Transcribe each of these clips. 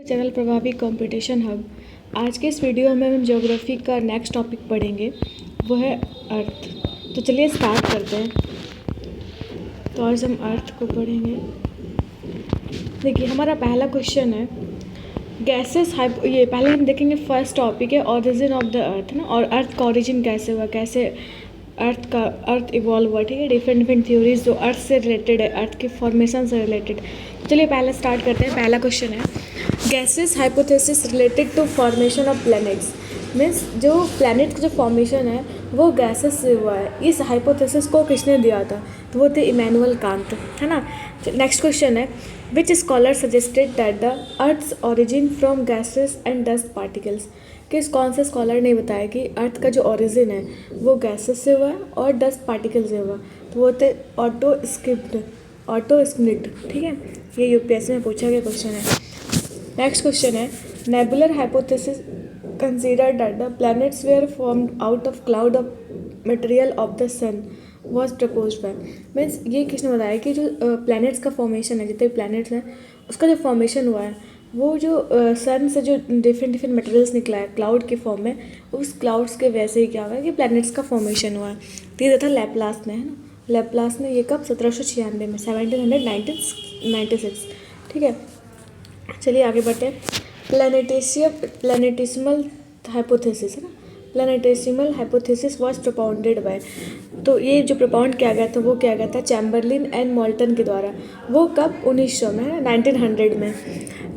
Channel प्रभावी competition hub. आज के इस वीडियो में हम ज्योग्राफी का नेक्स्ट टॉपिक पढ़ेंगे, वो है अर्थ। तो चलिए स्टार्ट करते हैं। तो आज हम अर्थ को पढ़ेंगे। देखिए हमारा पहला क्वेश्चन है गैसेस ये पहले हम देखेंगे। फर्स्ट टॉपिक है ओरिजिन ऑफ द अर्थ ना, और अर्थ का ओरिजिन कैसे हुआ, कैसे अर्थ इवॉल्व हुआ। ठीक है, डिफरेंट थ्योरीज जो अर्थ से रिलेटेड है, अर्थ के फॉर्मेशन से रिलेटेड। चलिए पहले स्टार्ट करते हैं। पहला क्वेश्चन है gases hypothesis related to formation of planets. Means जो प्लैनेट का जो फॉर्मेशन है वो गैसेस से हुआ है। इस हाइपोथेसिस को किसने दिया था? तो वो थे इमैनुअल कांत, है ना। नेक्स्ट क्वेश्चन है which scholar suggested that the earth's origin from gases and dust particles. कौन से स्कॉलर ने बताया कि अर्थ का जो ओरिजिन है वो गैसेस से हुआ है और डस्ट पार्टिकल से हुआ। तो वो थे ऑटो स्किमिड। ठीक है, ये यूपीएससी में पूछा गया क्वेश्चन है। नेक्स्ट क्वेश्चन है nebular hypothesis consider that the planets were formed out of cloud of material of the sun was propose by. Means ये किसने बताया कि जो प्लैनेट्स का फॉर्मेशन है, जितने भी प्लैनेट्स हैं उसका जो फॉर्मेशन हुआ है वो जो सन से जो डिफरेंट मटेरियल्स निकला है क्लाउड के फॉर्म में, उस क्लाउड्स के वैसे ही क्या हुआ है कि प्लैनेट्स का फॉर्मेशन हुआ है। तो ये था लैपलास ने, है ना। लैपलास ने ये कब 1796 में 1796। ठीक है, चलिए आगे बढ़ते हैं। प्लैनेटिसिमल हाइपोथेसिस, है ना। प्लैनेटेसिमल हाइपोथेसिस वाज प्रोपाउंडेड बाय। तो ये जो प्रोपाउंड किया गया था वो किया गया था चैम्बरलिन एंड मोल्टन के द्वारा। वो कब? 1900 में, है 1900 में।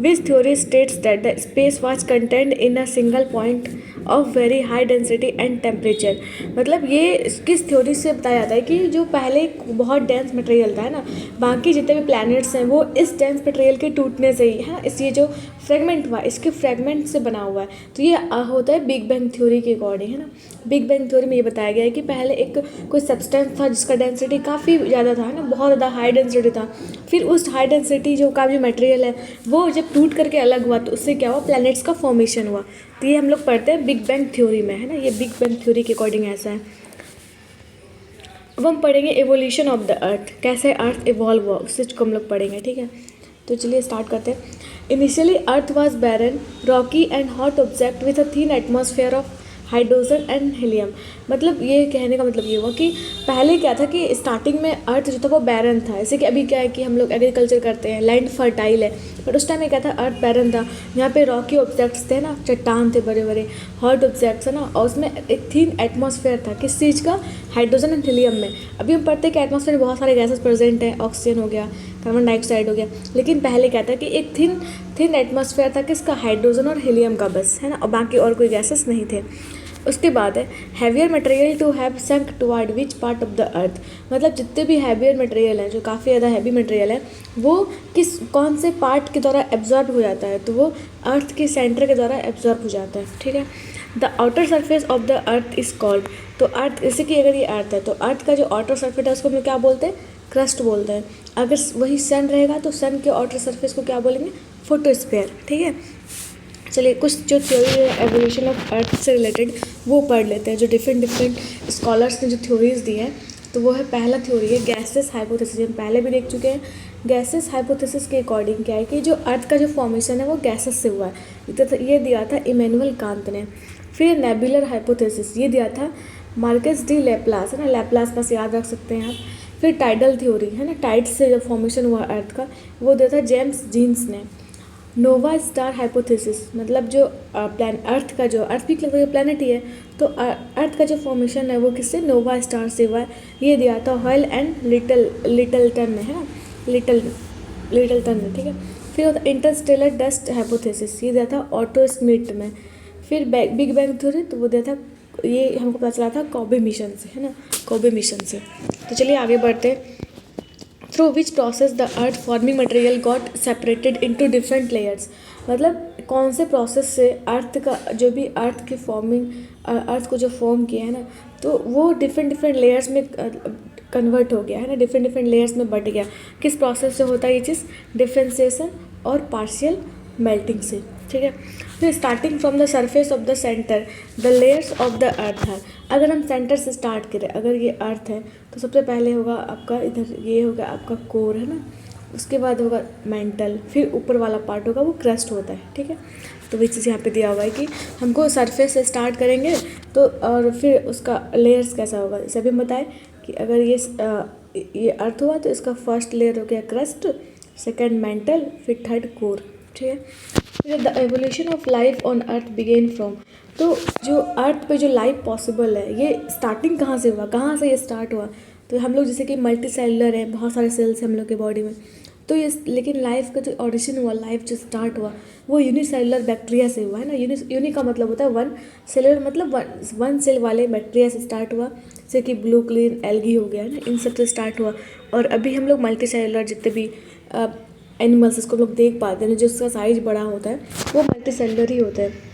विच theory states that the space was contained in a single point of very high density and temperature. मतलब ये किस थ्योरी से बताया जाता है कि जो पहले बहुत डेंस मटेरियल था, है ना, बाकी जितने भी प्लैनेट्स हैं वो इस डेंस मटेरियल के टूटने से ही, है, इस ये जो फ्रेगमेंट हुआ इसके फ्रेगमेंट से बना हुआ है। तो ये होता है बिग बैंग थ्योरी के अकॉर्डिंग, है ना। बिग बैंग थ्योरी में ये बताया गया है कि पहले एक कोई सब्सटेंस था जिसका डेंसिटी काफ़ी ज़्यादा था, है ना, बहुत ज़्यादा हाई डेंसिटी था। फिर उस हाई डेंसिटी का जो मटेरियल है वो जब टूट करके अलग हुआ तो उससे क्या हुआ? प्लैनेट्स का फॉर्मेशन हुआ। तो ये हम लोग पढ़ते हैं बिग बैंग थ्योरी में, है ना। ये बिग बैंग थ्योरी के अकॉर्डिंग ऐसा है। अब हम पढ़ेंगे एवोल्यूशन ऑफ द अर्थ, कैसे अर्थ इवॉल्व हुआ उस चीज़ को हम लोग पढ़ेंगे। ठीक है, तो चलिए स्टार्ट करते हैं। Initially earth was barren rocky and hot object with a thin atmosphere of hydrogen and helium. मतलब ये कहने का मतलब ये हुआ कि पहले क्या था कि स्टार्टिंग में अर्थ जो था वो बैरन था। जैसे कि अभी क्या है कि हम लोग एग्रीकल्चर करते हैं, लैंड फर्टाइल है, बट उस टाइम में क्या था, अर्थ बैरन था। यहाँ पे रॉकी ऑब्जेक्ट्स थे ना, चट्टान थे बड़े बड़े, हॉट ऑब्जेक्ट्स है ना, और उसमें एक थिन एटमॉस्फेयर था। किस चीज़ का? हाइड्रोजन एंड हीलियम में। अभी हम पढ़ते हैं कि एटमॉस्फेयर में बहुत सारे गैसेस प्रेजेंट हैं, ऑक्सीजन हो गया, कार्बन डाइऑक्साइड हो गया, लेकिन पहले क्या था कि एक थिन एटमॉस्फेयर था किसका? हाइड्रोजन और हीलियम का बस, है ना, और बाकी और कोई गैसेस नहीं थे। उसके बाद है heavier material to have sunk toward which part of the earth. मतलब जितने भी हैवियर मटेरियल हैं, जो काफ़ी ज़्यादा हैवी मटेरियल है, वो कौन से पार्ट के द्वारा एब्जॉर्ब हो जाता है? तो वो अर्थ के सेंटर के द्वारा एब्जॉर्ब हो जाता है। ठीक है, the outer surface of the earth is called. तो अर्थ, जैसे कि अगर ये अर्थ है तो अर्थ का जो आउटर सरफेस है उसको हम क्या बोलते हैं? क्रस्ट बोलते हैं। अगर वही सन रहेगा तो सन के आउटर सरफेस को क्या बोलेंगे? फोटोस्फीयर। ठीक है, चलिए कुछ जो थ्योरी है एवोल्यूशन ऑफ अर्थ से रिलेटेड वो पढ़ लेते हैं, जो डिफरेंट स्कॉलर्स ने जो थ्योरीज दी हैं। तो वो है पहला थ्योरी है गैसेस हाइपोथेसिस। हम पहले भी देख चुके हैं। गैसेस हाइपोथेसिस के अकॉर्डिंग क्या है कि जो अर्थ का जो फॉर्मेशन है वो गैसेस से हुआ है। ये दिया था इमैनुअल कांत ने। फिर नेबुलर हाइपोथेसिस ये दिया था मार्कस डी लैपलास, है ना, लैपलास बस याद रख सकते हैं आप। फिर टाइडल थ्योरी, है ना, टाइड से जो फॉर्मेशन हुआ अर्थ का वो दिया था जेम्स जीन्स ने। नोवा स्टार हाइपोथेसिस, मतलब जो अर्थ का जो अर्थ भी लगभग प्लैनेट ही है, तो अर्थ का जो फॉर्मेशन है वो किससे? नोवा स्टार से हुआ है। ये दिया था हॉयल एंड लिटलटन ने, है ना, लिटलटन ने। ठीक है, फिर होता इंटरस्टेलर डस्ट हाइपोथेसिस, ये दिया था ऑटो स्मिट में। फिर बिग बैंग थ्योरी, तो वो दिया था, ये हमको पता चला था कॉबे मिशन से, है ना, कॉबे मिशन से। तो चलिए आगे बढ़ते हैं। Through which process the earth forming material got separated into different layers. मतलब कौन से प्रोसेस से अर्थ का जो भी अर्थ की फॉर्मिंग, अर्थ को जो फॉर्म किया है ना, तो वो डिफरेंट लेयर्स में कन्वर्ट हो गया, है ना, डिफरेंट लेयर्स में बट गया। किस प्रोसेस से होता है ये चीज़? डिफ्रेंसिएशन और पार्शियल मेल्टिंग से। ठीक है, फिर starting from the surface of the centre the layers of the अर्थ है। अगर हम सेंटर से स्टार्ट करें, अगर ये अर्थ है तो सबसे पहले होगा आपका इधर, ये होगा आपका कोर, है ना, उसके बाद होगा मेंटल, फिर ऊपर वाला पार्ट होगा वो क्रस्ट होता है, ठीक है। तो वही चीज़ यहाँ पे दिया हुआ है कि हमको सरफेस से स्टार्ट करेंगे तो, और फिर उसका लेयर्स कैसा होगा। जैसे अभी बताए कि अगर ये अर्थ हुआ तो इसका फर्स्ट लेयर हो गया क्रस्ट, सेकंड मेंटल, फिर थर्ड कोर, ठीक है। फिर the evolution of life on earth began from, तो जो अर्थ पे जो लाइफ पॉसिबल है ये स्टार्टिंग कहाँ से हुआ, कहाँ से ये स्टार्ट हुआ। तो हम लोग जैसे कि मल्टी सेलुलर है, बहुत सारे सेल्स हैं हम लोग के बॉडी में, तो ये लेकिन लाइफ का जो ऑरिजिन हुआ, लाइफ जो स्टार्ट हुआ वो यूनिसेलुलर बैक्टीरिया से हुआ है ना। यूनि का मतलब होता है वन, सेलुलर मतलब वन सेल वाले बैक्टीरिया से स्टार्ट हुआ, जैसे कि ब्लू क्लीन एल्गी हो गया है ना, इन सब से स्टार्ट हुआ। और अभी हम लोग मल्टी सेलुलर जितने भी एनिमल्स इसको लोग देख पाते हैं, जो उसका साइज बड़ा होता है वो मल्टी सेलुलर ही होता है।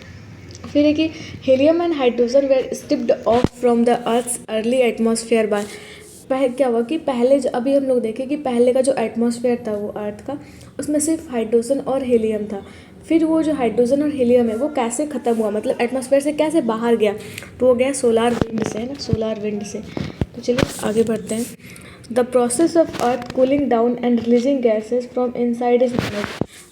फिर है कि helium and hydrogen were stripped off from the earth's early atmosphere by, क्या हुआ कि पहले जो अभी हम लोग देखें कि पहले का जो एटमॉस्फेयर था वो अर्थ का, उसमें सिर्फ हाइड्रोजन और हीलियम था। फिर वो जो हाइड्रोजन और हीलियम है वो कैसे ख़त्म हुआ, मतलब एटमॉस्फेयर से कैसे बाहर गया, तो वो गया सोलार विंड से, है ना, सोलार विंड से। तो चलिए आगे बढ़ते हैं। The process of earth cooling down and releasing gases from inside is known,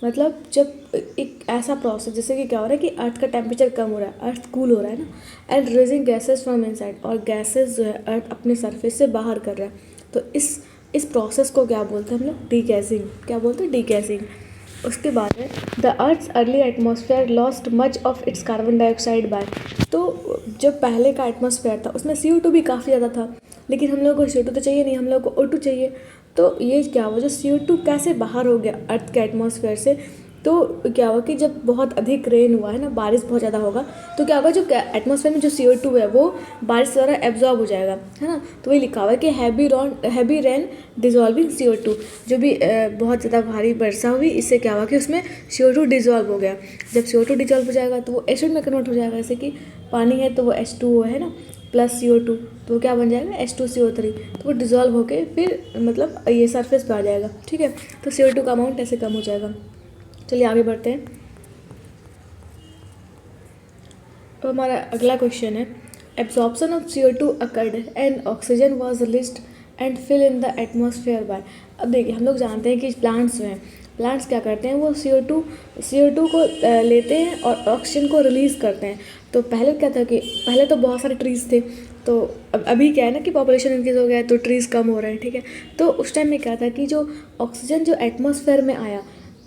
मतलब जब एक ऐसा प्रोसेस, जैसे कि क्या हो रहा है कि अर्थ का टेम्परेचर कम हो रहा है, अर्थ कूल हो रहा है ना, and releasing gases from inside, और गैसेज जो है अर्थ अपने सरफेस से बाहर कर रहा है। तो इस प्रोसेस को क्या बोलते हैं हम लोग, डीगैसिंग, क्या बोलते हैं, डीगैसिंग। उसके बाद है the earth's early atmosphere lost much of its carbon dioxide by, तो जो पहले का एटमॉस्फेयर था उसमें CO2 भी काफ़ी ज़्यादा था, लेकिन हम लोग को CO2 तो चाहिए नहीं, हम लोग को O2 चाहिए। तो ये क्या हुआ, जो CO2 कैसे बाहर हो गया अर्थ के एटमॉस्फेयर से, तो क्या हुआ कि जब बहुत अधिक रेन हुआ है ना, बारिश बहुत ज़्यादा होगा, तो क्या होगा, जो एटमॉस्फेयर में जो CO2 है वो बारिश द्वारा एब्जॉर्ब हो जाएगा, है ना। तो वही लिखा हुआ है कि हैवी रेन डिजॉल्विंग CO2, जो भी बहुत ज़्यादा भारी वर्षा हुई, इससे क्या हुआ कि उसमें CO2 डिजॉल्व हो गया। जब CO2 डिजॉल्व हो जाएगा तो वो एसिड में कन्वर्ट हो जाएगा, जैसे कि पानी है तो वो H2O है ना, प्लस CO2, तो वो क्या बन जाएगा, H2CO3, तो वो डिजॉल्व होके फिर मतलब ये सरफेस पे आ जाएगा, ठीक है। तो CO2 का अमाउंट ऐसे कम हो जाएगा। चलिए आगे बढ़ते हैं। तो हमारा अगला क्वेश्चन है, absorption of CO2 occurred and oxygen was released and fill in the atmosphere by. अब देखिए हम लोग जानते हैं कि प्लांट्स जो हैं, प्लांट्स क्या करते हैं, वो CO2 को लेते हैं और ऑक्सीजन को रिलीज़ करते हैं। तो पहले क्या था कि पहले तो बहुत सारे ट्रीज़ थे, तो अभी क्या है ना कि पॉपुलेशन इंक्रीज़ हो गया है तो ट्रीज़ कम हो रहे हैं, ठीक है। तो उस टाइम में क्या था कि जो ऑक्सीजन जो एटमॉस्फेयर में आया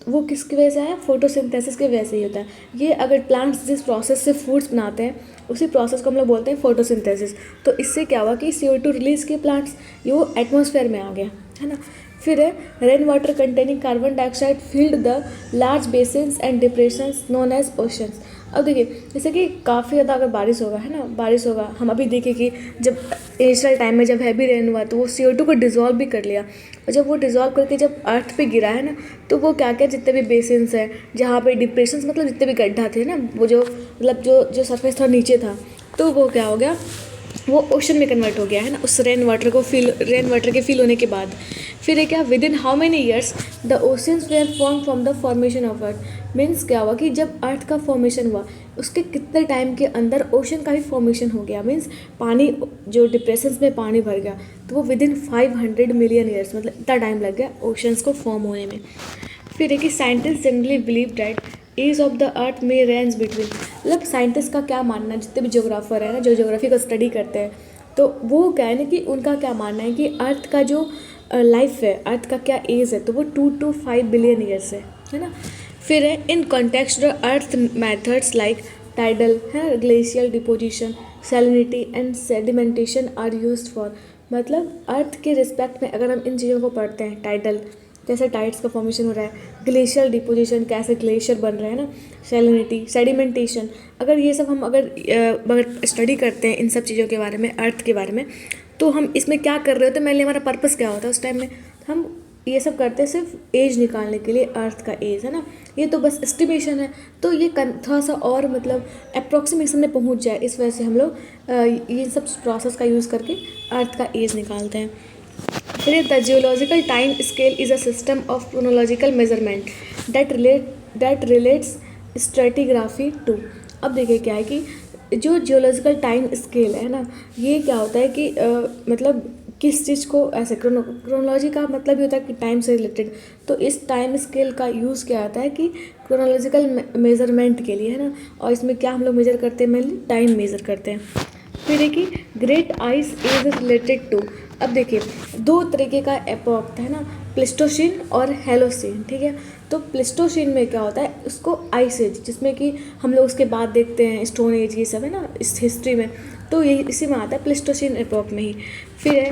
वो किसकी वजह से आया, फोटोसिंथेसिस की वजह से ही होता है। ये अगर प्लांट्स जिस प्रोसेस से फूड्स बनाते हैं उसी प्रोसेस को हम लोग बोलते हैं फोटोसिंथेसिस। तो इससे क्या हुआ कि CO2 रिलीज़ किए प्लांट्स, ये वो एटमॉस्फेयर में आ गया, है ना। फिर है rain water containing carbon dioxide filled the large basins and depressions known as oceans. अब देखिए जैसे कि काफ़ी ज़्यादा अगर बारिश होगा, है ना, बारिश होगा, हम अभी देखें कि जब इनिशियल टाइम में जब हैवी रेन हुआ तो वो CO2 को डिज़ोल्व भी कर लिया, और जब वो डिज़ोल्व करके जब अर्थ पे गिरा है ना, तो वो क्या क्या जितने भी बेसिन्स हैं, जहाँ पे डिप्रेशंस मतलब जितने भी गड्ढा थे ना, वो जो मतलब जो सरफेस था नीचे था, तो वो क्या हो गया, वो ओशन में कन्वर्ट हो गया, है ना, उस रेन वाटर के फिल होने के बाद। फिर है क्या, within how many years the oceans were form from the formation of earth. Means क्या हुआ कि जब अर्थ का फॉर्मेशन हुआ उसके कितने टाइम के अंदर ओशन का भी फॉर्मेशन हो गया, मीन्स पानी जो डिप्रेशंस में पानी भर गया, तो वो विद इन 500 मिलियन ईयर्स, मतलब इतना टाइम लग गया ओशंस को फॉर्म होने में। फिर है कि scientist generally believe that age of the earth में रेंज बिटवीन, मतलब साइंटिस्ट का क्या मानना है, जितने भी जोग्राफर है ना, जो जोग्राफी को स्टडी करते हैं, तो वो क्या है ना कि उनका क्या मानना है कि अर्थ का जो लाइफ है, अर्थ का क्या एज है, तो वो 2 to 5 बिलियन ईयर्स है ना। फिर है in context the earth methods like tidal, है, glacial deposition, salinity and sedimentation are used for, मतलब अर्थ के रिस्पेक्ट में अगर हम इन चीज़ों को पढ़ते हैं, टाइडल कैसे टाइड्स का फॉर्मेशन हो रहा है, ग्लेशियल डिपोजिशन कैसे ग्लेशियर बन रहे हैं ना, सैलिनिटी, सेडिमेंटेशन, अगर ये सब हम अगर स्टडी करते हैं इन सब चीज़ों के बारे में, अर्थ के बारे में, तो हम इसमें क्या कर रहे होते हैं, मेनली हमारा पर्पस क्या होता है उस टाइम में, हम ये सब करते हैं सिर्फ एज निकालने के लिए, अर्थ का एज, है ना। ये तो बस एस्टिमेशन है, तो ये थोड़ा सा और मतलब अप्रॉक्सीमेशन में पहुंच जाए, इस वजह से हम लोग ये सब प्रोसेस का यूज़ करके अर्थ का एज निकालते हैं। फिर the geological time scale is a system of chronological measurement that relates stratigraphy to. अब देखिए क्या है कि जो जियोलॉजिकल टाइम स्केल है ना, ये क्या होता है कि मतलब किस चीज़ को ऐसे क्रोनोलॉजी का मतलब ये होता है कि टाइम से रिलेटेड, तो इस टाइम स्केल का यूज़ क्या आता है कि क्रोनोलॉजिकल मेजरमेंट के लिए, है ना। और इसमें क्या हम लोग मेजर करते हैं, मेनली टाइम मेजर करते हैं। फिर देखिए great ice age is related to, अब देखिए दो तरीके का एपॉक है ना, प्लेस्टोसीन और हेलोसीन, ठीक है। तो प्लेस्टोसीन में क्या होता है, उसको आइस एज, जिसमें कि हम लोग उसके बाद देखते हैं स्टोन एज, ये सब है ना इस हिस्ट्री में, तो यही इसी में आता है प्लेस्टोसीन एपॉक में ही। फिर है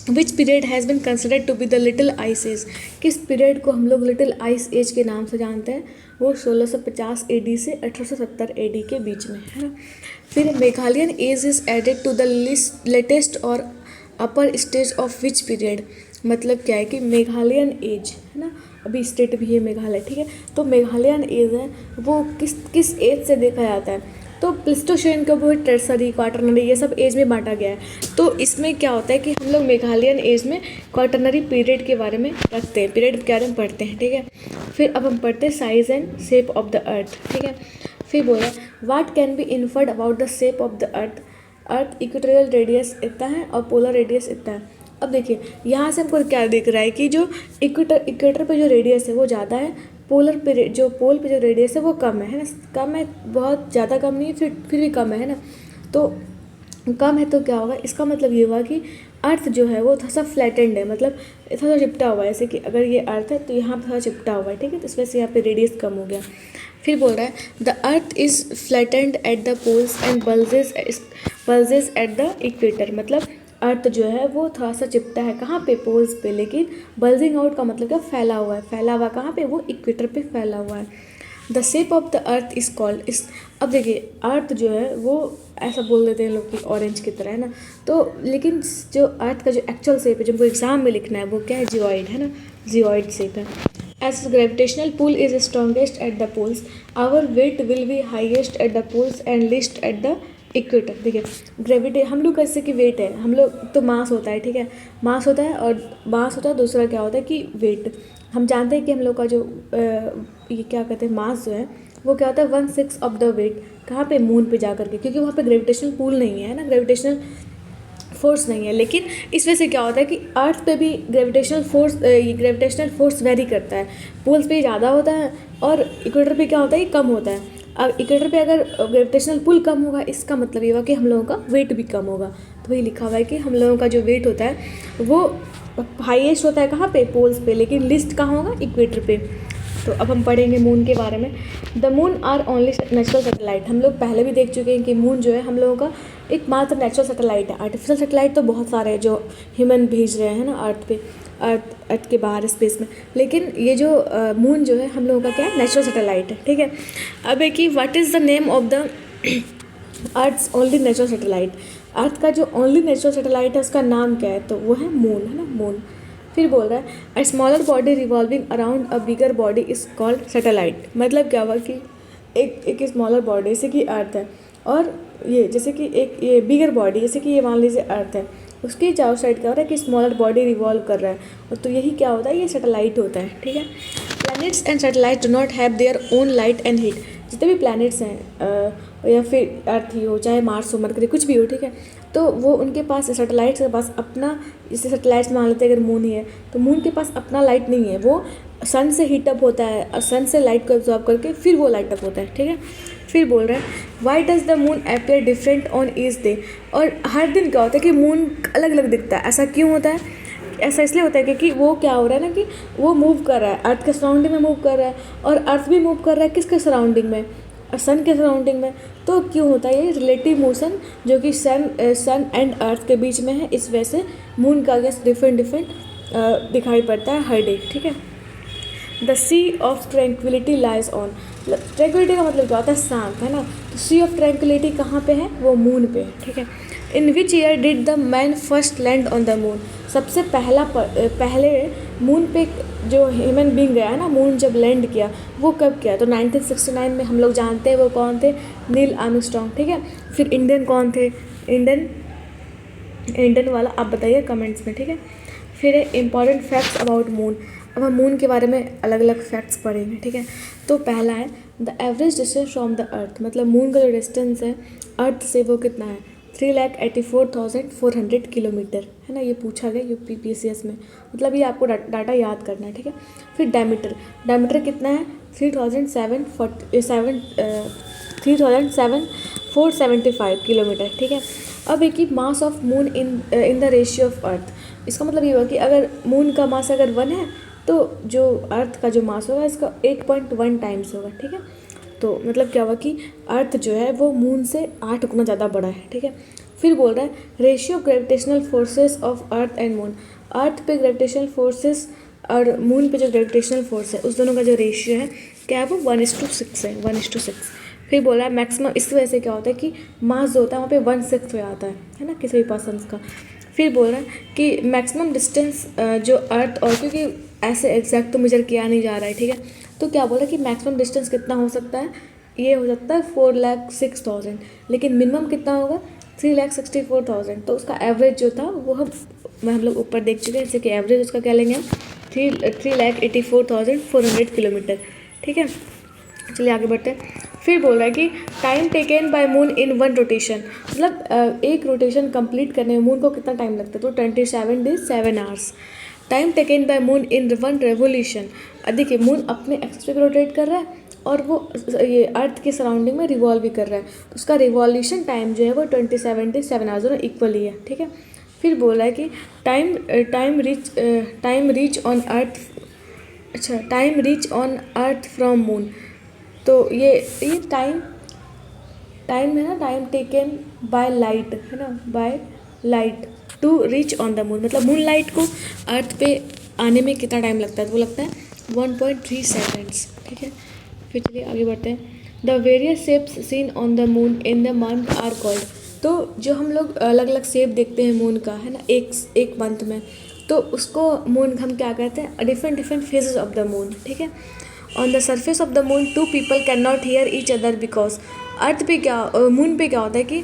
which period has been considered to be the little ice age, किस पीरियड को हम लोग लिटिल आइस एज के नाम से जानते हैं, वो 1650 AD से 1870 AD के बीच में, है ना। फिर Meghalayan age is added to the latest और upper stage of which period, मतलब क्या है कि मेघालयन एज, है ना, अभी स्टेट भी है मेघालय, ठीक है। तो मेघालयन एज है वो किस एज से देखा जाता है, तो प्लेस्टोसीन को भी टर्सरी, क्वाटरनरी, ये सब एज में बांटा गया है। तो इसमें क्या होता है कि हम लोग मेघालयन एज में क्वाटरनरी पीरियड के बारे में रखते हैं, पीरियड के बारे में पढ़ते हैं, ठीक है। फिर अब हम पढ़ते हैं size and shape of the अर्थ, ठीक है। फिर बोला what can be inferred about the shape of the earth, earth equatorial radius इतना है और पोलर रेडियस इतना है। अब देखिए यहाँ से हमको क्या दिख रहा है कि जो इक्वेटर पे जो रेडियस है वो ज़्यादा है, पोलर पे जो पोल पे जो रेडियस है वो कम है ना, कम है, बहुत ज़्यादा कम नहीं है, फिर भी कम है ना। तो कम है तो क्या होगा, इसका मतलब ये हुआ कि अर्थ जो है वो थोड़ा सा फ्लैटेंड है, मतलब थोड़ा चिपटा हुआ है, जैसे कि अगर ये अर्थ है तो यहाँ पर थोड़ा चिपटा हुआ है, ठीक है, तो इस वजह से यहाँ पे रेडियस कम हो गया। फिर बोल रहा है the earth is flattened at the poles and bulges at the equator, मतलब अर्थ जो है वो थोड़ा सा चिपटा है कहाँ पे, पोल्स पे, लेकिन बल्जिंग आउट का मतलब क्या, फैला हुआ है, फैला हुआ कहाँ पे, वो इक्वेटर पे फैला हुआ है। The shape of the earth is called इस, अब देखिए अर्थ जो है वो ऐसा बोल देते हैं लोग कि ऑरेंज की तरह, है ना, तो लेकिन जो अर्थ का जो एक्चुअल शेप है जो हमको एग्जाम में लिखना है वो क्या है, जियोइड, है ना, जियोइड शेप है। As gravitational pull is strongest at the poles, our weight will be highest at the poles and least at the equator. देखिए ग्रेविटी हम लोग कैसे कि वेट है, हम लोग तो मास होता है, ठीक है, मास होता है, और मास होता है, दूसरा क्या होता है कि वेट। हम जानते हैं कि हम लोग का जो ये क्या कहते हैं मास जो है वो क्या होता है 1/6 ऑफ द वेट, कहाँ पे, मून पे जा करके, क्योंकि वहाँ पे ग्रेविटेशनल पुल नहीं है ना, ग्रेविटेशनल फोर्स नहीं है। लेकिन इस वजह से क्या होता है कि अर्थ पे भी ग्रेविटेशनल फोर्स वेरी करता है, पोल्स पे ज़्यादा होता है और इक्वेटर पे क्या होता है, कम होता है। अब इक्वेटर पे अगर ग्रेविटेशनल पुल कम होगा, इसका मतलब ये होगा कि हम लोगों का वेट भी कम होगा। तो वही लिखा हुआ है कि हम लोगों का जो वेट होता है वो हाईएस्ट होता है कहाँ पे, पोल्स पे, लेकिन लिस्ट कहाँ होगा, इक्वेटर पे। तो अब हम पढ़ेंगे मून के बारे में। The moon are only natural satellite, हम लोग पहले भी देख चुके हैं कि मून जो है हम लोगों का एक मात्र नेचुरल सैटेलाइट है। आर्टिफिशियल सैटेलाइट तो बहुत सारे हैं जो ह्यूमन भेज रहे हैं ना अर्थ पे, अर्थ के बाहर स्पेस में, लेकिन ये जो मून जो है हम लोगों का क्या है, नेचुरल सैटेलाइट है, ठीक है। अब है कि what is the name of the earth's only natural satellite, earth का जो ओनली नेचुरल सैटेलाइट है उसका नाम क्या है, तो वो है मून, है ना, मून। फिर बोल रहा है a smaller body revolving around a bigger body is called satellite, मतलब क्या हुआ कि एक स्मॉलर बॉडी जैसे कि अर्थ है, और ये जैसे कि एक ये बिगर बॉडी जैसे कि ये मान लीजिए अर्थ है, उसकी चारों साइड क्या हो रहा है कि स्मॉलर बॉडी रिवॉल्व कर रहा है, और तो यही क्या होता है, ये सैटेलाइट होता है, ठीक है। Planets and satellite do not have their own light and heat, जितने भी प्लैनेट्स हैं या फिर अर्थ ही हो, चाहे मार्स हो, मरकरी, कुछ भी हो, ठीक है, तो वो उनके पास सैटेलाइट्स के पास अपना, जैसे सैटेलाइट्स मान लेते हैं अगर मून ही है तो मून के पास अपना लाइट नहीं है, वो सन से हीटअप होता है और सन से लाइट को एब्जॉर्ब करके फिर वो लाइट अप होता है, ठीक है। फिर बोल रहा है why does the moon appear different on each day, और हर दिन क्या होता है कि मून अलग अलग दिखता है, ऐसा क्यों होता है, ऐसा इसलिए होता है क्योंकि वो क्या हो रहा है ना कि वो मूव कर रहा है, अर्थ के सराउंडिंग में मूव कर रहा है, और अर्थ भी मूव कर रहा है किसके सराउंडिंग में, सन के सराउंडिंग में। तो क्यों होता है ये रिलेटिव मोशन जो कि सन एंड अर्थ के बीच में है, इस वजह से मून का गैस डिफरेंट दिखाई पड़ता है हर डे, ठीक है। The sea of tranquillity lies on, tranquillity का मतलब क्या होता है, शांत, है ना, तो सी ऑफ ट्रैंक्विलिटी कहाँ पे है, वो मून पे है, ठीक है। In which year did the man first land on the moon, सबसे पहले मून पे जो ह्यूमन बींग गया है ना, मून जब लैंड किया वो कब किया, तो 1969 में, हम लोग जानते हैं वो कौन थे, नील आर्मस्ट्रॉन्ग, ठीक है। फिर इंडियन कौन थे, इंडियन वाला आप बताइए कमेंट्स में, ठीक है। फिर इम्पॉर्टेंट फैक्ट्स अबाउट मून, अब हम मून के बारे में अलग अलग फैक्ट्स पढ़ेंगे, ठीक है। तो पहला है the average distance from the earth, मतलब मून का जो डिस्टेंस है अर्थ से वो कितना है 3,84,400 किलोमीटर, है ना, ये पूछा गया UPPCS में, मतलब ये आपको डाटा याद करना है, ठीक है। फिर डायमीटर कितना है 3,775 किलोमीटर, ठीक है। अब एक ही mass of moon in the ratio of earth, इसका मतलब ये हुआ कि अगर मून का मास अगर 1 है तो जो अर्थ का जो मास होगा इसका 8.1 टाइम्स होगा, ठीक है। तो मतलब क्या हुआ कि अर्थ जो है वो मून से 8 गुना ज़्यादा बड़ा है, ठीक है। फिर बोल रहा है ratio gravitational forces of earth and moon, earth पे ग्रेविटेशनल फोर्सेस और मून पे जो ग्रेविटेशनल फोर्स है उस दोनों का जो रेशियो है क्या है वो 1:6 है, 1:6। फिर बोला है मैक्सिमम, इस वजह से क्या होता है कि मास जो होता है वहाँ पे 1/6 हो जाता है ना, किसी भी पर्सन का। फिर बोल रहा है कि मैक्सिमम डिस्टेंस जो अर्थ, और क्योंकि ऐसे एग्जैक्ट तो मेजर किया नहीं जा रहा है, ठीक है, तो क्या बोला कि मैक्सिमम डिस्टेंस कितना हो सकता है, ये हो सकता है 4,06,000, लेकिन मिनिमम कितना होगा 3,64,000। तो उसका एवरेज जो था वो हम लोग ऊपर देख चुके हैं, जैसे कि एवरेज उसका क्या लेंगे हम 3,84,400 किलोमीटर, ठीक है। चलिए आगे बढ़ते हैं। फिर बोल रहा है कि time taken by moon in 1 rotation, मतलब एक रोटेशन कंप्लीट करने में मून को कितना टाइम लगता है, तो 27 days 7 hours. Time taken by moon in 1 revolution, देखिए मून अपने एक्सिस पे रोटेट कर रहा है और वो ये अर्थ के सराउंडिंग में रिवॉल्व भी कर रहा है, तो उसका रिवॉल्यूशन टाइम जो है वो 27 डेज 7 आवर्स दोनों इक्वली है, ठीक है। फिर बोल रहा है कि time reach on earth from moon, तो ये टाइम है ना, टाइम टेकन बाय लाइट, है ना, by light to reach on the moon, मतलब मून लाइट को अर्थ पे आने में कितना टाइम लगता है, तो वो लगता है 1.3 सेकेंड्स, ठीक है। फिर चलिए आगे बढ़ते हैं। The various shapes seen on the moon in the month are called, तो जो हम लोग अलग अलग शेप देखते हैं मून का, है ना, एक मंथ में, तो उसको मून हम क्या कहते हैं, different phases of the moon, ठीक है। On the surface of the moon 2 people can not hear each other because, earth पे क्या मून पे क्या होता है कि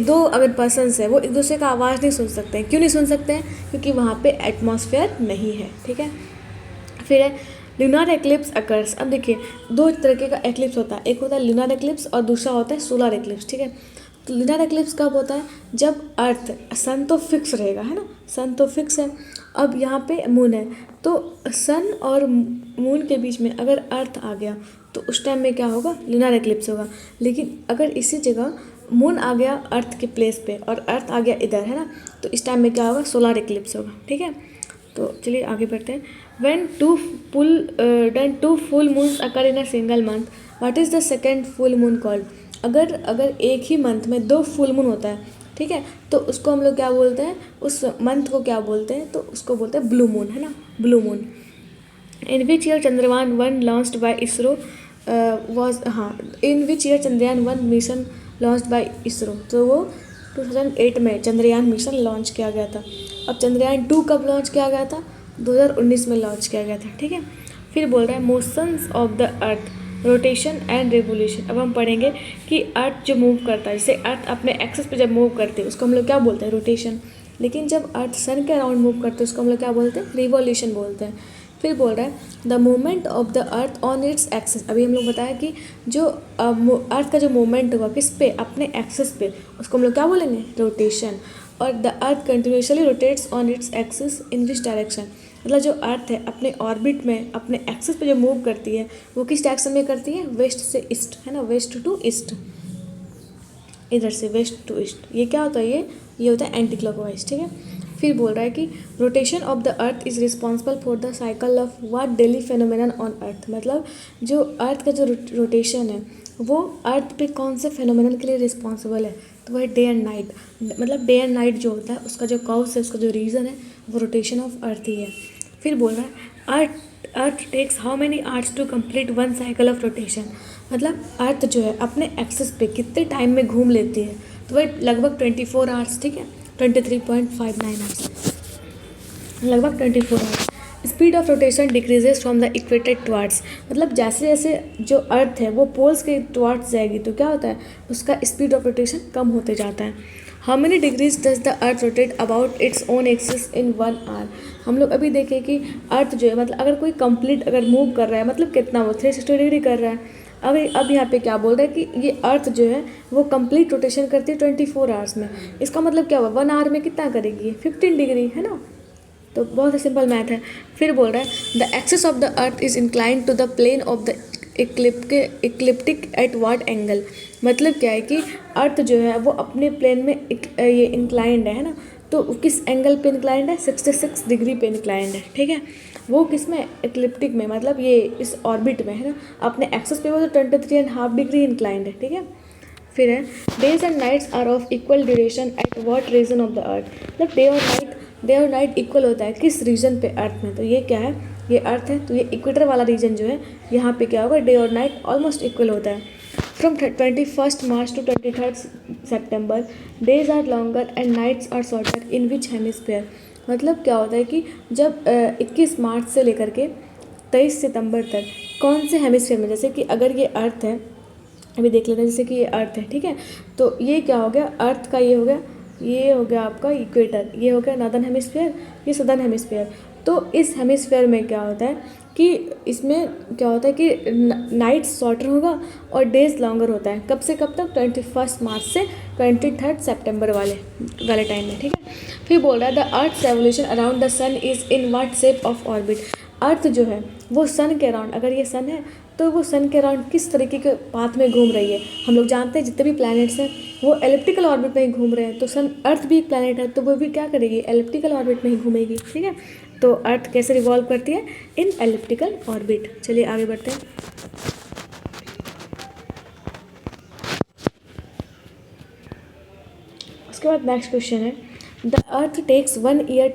2 अगर पर्सन्स है वो एक दूसरे का आवाज़ नहीं सुन सकते हैं, क्यों नहीं सुन सकते हैं, क्योंकि वहाँ पे एटमॉस्फेयर नहीं है, ठीक है। फिर है लूनार एक्लिप्स अकर्स, अब देखिए 2 तरीके का एक्लिप्स होता है, एक होता है लूनार एक्लिप्स और दूसरा होता है सोलर एक्लिप्स, ठीक है। तो लूनार एक्लिप्स कब होता है, जब अर्थ, सन तो फिक्स रहेगा, है ना, सन तो फिक्स है, अब यहाँ पे मून है, तो सन और मून के बीच में अगर अर्थ आ गया तो उस टाइम में क्या होगा, लूनार एक्लिप्स होगा। लेकिन अगर इसी जगह मून आ गया अर्थ के प्लेस पे और अर्थ आ गया इधर, है ना, तो इस टाइम में क्या होगा, सोलर एक्लिप्स होगा, ठीक है। तो चलिए आगे बढ़ते हैं। when two full moons occur in a single month, what is the second full moon called, अगर एक ही मंथ में 2 फुल मून होता है, ठीक है, तो उसको हम लोग क्या बोलते हैं, उस मंथ को क्या बोलते हैं, तो उसको बोलते हैं ब्लू मून, है ना, blue moon. In which year Chandrayaan 1 launched by ISRO in which year Chandrayaan 1 mission launched by ISRO, तो वो 2008 में चंद्रयान मिशन लॉन्च किया गया था। अब चंद्रयान 2 कब लॉन्च किया गया था, 2019 में लॉन्च किया गया था, ठीक है। फिर बोल रहा है motions of the earth, rotation and revolution, अब हम पढ़ेंगे कि अर्थ जो मूव करता है, जैसे अर्थ अपने एक्सिस पे जब मूव करती है उसको हम लोग क्या बोलते हैं, रोटेशन, लेकिन जब अर्थ सन के अराउंड मूव करते हैं उसको हम लोग क्या बोलते हैं, रिवोल्यूशन बोलते हैं। फिर बोल रहा है the movement of the earth on its axis, अभी हम लोग बताया कि जो अर्थ का जो मूवमेंट होगा किस पे, अपने एक्सिस पे, उसको हम लोग क्या बोलेंगे, रोटेशन। और the earth continuously rotates on its axis in which direction, मतलब जो अर्थ है अपने ऑर्बिट में अपने एक्सिस पे जो मूव करती है वो किस डायरेक्शन में करती है, वेस्ट से ईस्ट, है ना, वेस्ट टू ईस्ट, इधर से वेस्ट टू ईस्ट, ये क्या होता है, ये होता है एंटी क्लॉकवाइज, ठीक है। फिर बोल रहा है कि rotation of the earth is responsible for the cycle of what daily phenomenon on earth, मतलब जो अर्थ का जो रोटेशन है वो अर्थ पे कौन से फेनोमेनन के लिए रिस्पॉन्सिबल है, तो वह डे एंड नाइट, मतलब डे एंड नाइट जो होता है उसका जो कॉज है, उसका जो रीज़न है वो रोटेशन ऑफ अर्थ ही है। फिर बोल रहा है earth takes how many hours to complete 1 cycle of rotation, मतलब अर्थ जो है अपने एक्सिस पे कितने टाइम में घूम लेती है, तो वह लगभग 24 आवर्स, ठीक है, 23.59 आवर्स, लगभग 24 hours. Speed of rotation decreases from the equator towards, मतलब जैसे जैसे जो अर्थ है वो पोल्स के टुवर्ड्स जाएगी तो क्या होता है, उसका स्पीड ऑफ रोटेशन कम होते जाता है। How many degrees does the earth rotate about its own axis in 1 hour, हम लोग अभी देखें कि अर्थ जो है मतलब अगर कोई कंप्लीट अगर मूव कर रहा है मतलब कितना वो 360 डिग्री कर रहा है, अब यहाँ पे क्या बोल रहा है कि ये अर्थ जो है वो कंप्लीट रोटेशन करती है 24 आवर्स में। इसका मतलब क्या हुआ, 1 आवर में कितना करेगी, 15 डिग्री, है ना। तो बहुत ही सिंपल मैथ है। फिर बोल रहा है the axis of the earth is inclined to the plane of the ecliptic at what angle. मतलब क्या है कि अर्थ जो है वो अपने प्लेन में ये इंक्लाइंड है ना, तो किस एंगल पे इंक्लाइंड है, 66 डिग्री पे इंक्लाइंड है, ठीक है। वो किस में, इक्लिप्टिक में, मतलब ये इस ऑर्बिट में, है ना। अपने एक्सिस पे वो तो 23.5 डिग्री इंक्लाइंड है, ठीक है। फिर है days and nights are of equal duration at what region of the earth. मतलब डे और नाइट इक्वल होता है किस रीजन पे अर्थ में। तो ये क्या है, ये अर्थ है, तो ये इक्वेटर वाला रीजन जो है यहाँ पे क्या होगा, डे और नाइट ऑलमोस्ट इक्वल होता है। From 21 March to 23 September days are longer and nights are shorter in which hemisphere. मतलब क्या होता है कि जब 21 मार्च से लेकर के 23 सितंबर तक कौन से हेमिस्फेयर में, जैसे कि अगर ये अर्थ है, अभी देख लेते हैं, जैसे कि ये अर्थ है, ठीक है। तो ये क्या हो गया, अर्थ का ये हो गया आपका इक्वेटर, ये हो गया नॉर्दर्न हेमिस्फेयर, ये सदर्न हेमिस्फेयर। तो इस हेमिस्फेयर में क्या होता है कि इसमें क्या होता है कि नाइट शॉर्टर होगा और डेज लॉन्गर होता है। कब से कब तक, 21 मार्च से 23 सितंबर वाले टाइम में, ठीक है। फिर बोल रहा है the earth revolution around the sun is in what shape of orbit. Earth जो है वो सन के अराउंड, अगर ये सन है तो वो सन के अराउंड किस तरीके के पाथ में घूम रही है। हम लोग जानते हैं जितने भी प्लैनेट्स हैं वो एलिप्टिकल ऑर्बिट में ही घूम रहे हैं, तो सन अर्थ भी एक प्लैनेट है, तो वो भी क्या करेगी, एलिप्टिकल ऑर्बिट में ही घूमेगी, ठीक है। तो अर्थ कैसे रिवॉल्व करती है, इन एलिप्टिकल ऑर्बिट। चलिए आगे बढ़ते हैं। उसके बाद नेक्स्ट क्वेश्चन है the earth takes 1 year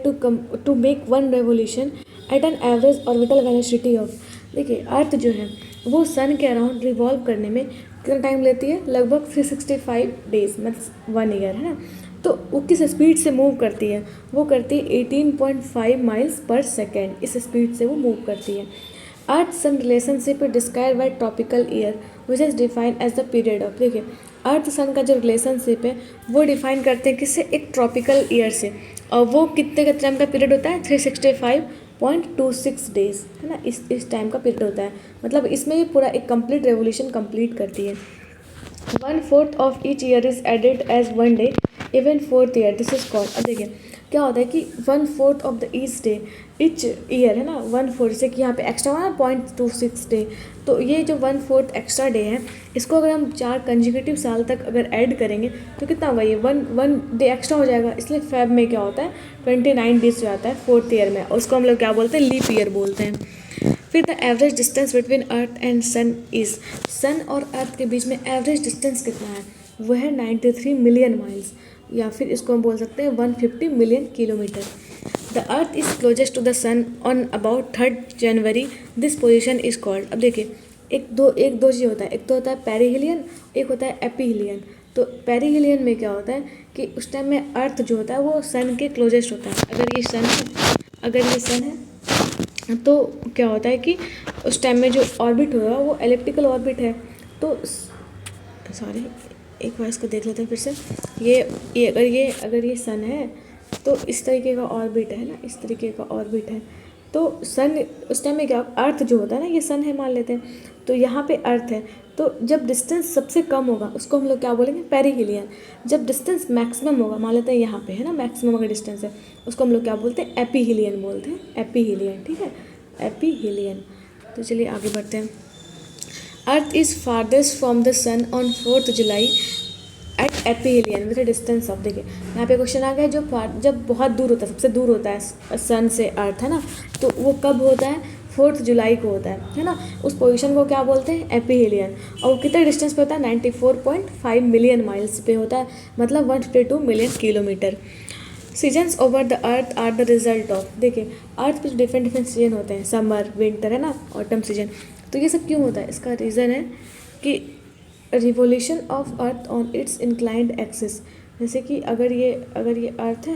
to make 1 revolution at an average orbital velocity of. देखिए अर्थ जो है वो सन के अराउंड रिवॉल्व करने में कितना टाइम लेती है, लगभग 365 डेज, मतलब 1 ईयर, है ना। तो वो किस स्पीड से मूव करती है, वो करती है 18.5 माइल्स पर सेकेंड, इस स्पीड से वो मूव करती है। Earth sun relationship describe by tropical year which is defined as the period of. देखिए अर्थ सन का जो रिलेशनशिप है वो डिफाइन करते हैं किससे, एक ट्रॉपिकल ईयर से, और वो कितने टाइम का पीरियड होता है, 365.26 डेज, है ना। इस टाइम का पीरियड होता है, मतलब इसमें ये पूरा एक कंप्लीट रेवोल्यूशन कंप्लीट करती है। 1/4 of each year is added as 1 day, even 4th year this is called. अब देखिए क्या होता है कि 1/4 ऑफ द ईच ईयर, है ना, 1/4, जैसे कि यहाँ पे एक्स्ट्रा हुआ ना 0.26 डे, तो ये जो 1/4 एक्स्ट्रा डे है इसको अगर हम 4 कंजिक्यूटिव साल तक अगर ऐड करेंगे तो कितना होगा, ये वन डे एक्स्ट्रा हो जाएगा। इसलिए फेब में क्या होता है 29 डेज हो जाता है 4th ईयर में, और उसको हम लोग क्या बोलते हैं, लीप ईयर बोलते हैं। फिर the average distance between earth and sun is, sun और अर्थ के बीच में एवरेज डिस्टेंस कितना है, वह है 93 मिलियन माइल्स, या फिर इसको हम बोल सकते हैं 150 million kilometre. The earth is closest to the sun on about 3 January, this position is called. अब देखिए एक दो चीज़ होता है, एक तो होता है पेरिहिलियन, एक होता है एपीहिलियन। तो पेरिहिलियन में क्या होता है कि उस टाइम में अर्थ जो होता है वो सन के क्लोजेस्ट होता है। अगर ये सन है तो क्या होता है कि उस टाइम में जो ऑर्बिट होगा वो एलिप्टिकल ऑर्बिट है। तो सॉरी, एक बार इसको देख लेते हैं फिर से। ये अगर ये सन है तो इस तरीके का ऑर्बिट है ना, इस तरीके का ऑर्बिट है। तो सन उस टाइम में क्या, अर्थ जो होता है ना, ये सन है मान लेते हैं, तो यहाँ पे अर्थ है, तो जब डिस्टेंस सबसे कम होगा उसको हम लोग क्या बोलेंगे, पेरिहिलियन। जब डिस्टेंस मैक्सिमम होगा, मान लेते हैं यहाँ पे है ना, मैक्सिमम अगर डिस्टेंस है उसको हम लोग क्या बोलते हैं, एपीहिलियन बोलते हैं, एपीहिलियन, ठीक है, एपीहिलियन। तो चलिए आगे बढ़ते हैं। Earth is farthest from the sun on 4th July at aphelion with distance of. देखिए यहाँ पे क्वेश्चन आ गया, जब बहुत दूर होता है, सबसे दूर होता है सन से अर्थ, है ना, तो वो कब होता है, 4th जुलाई को होता है ना। उस पोजीशन को क्या बोलते हैं, एपीहिलियन। और वो कितने डिस्टेंस पे होता है, 94.5 मिलियन माइल्स पे होता है, मतलब 152 million kilometre. Seasons over the earth are the result of. देखिए अर्थ पे डिफरेंट सीजन होते हैं, समर, विंटर, है ना, ऑटम सीजन। तो ये सब क्यों होता है, इसका रीज़न है कि revolution of earth on it's inclined axis. जैसे कि अगर ये अर्थ है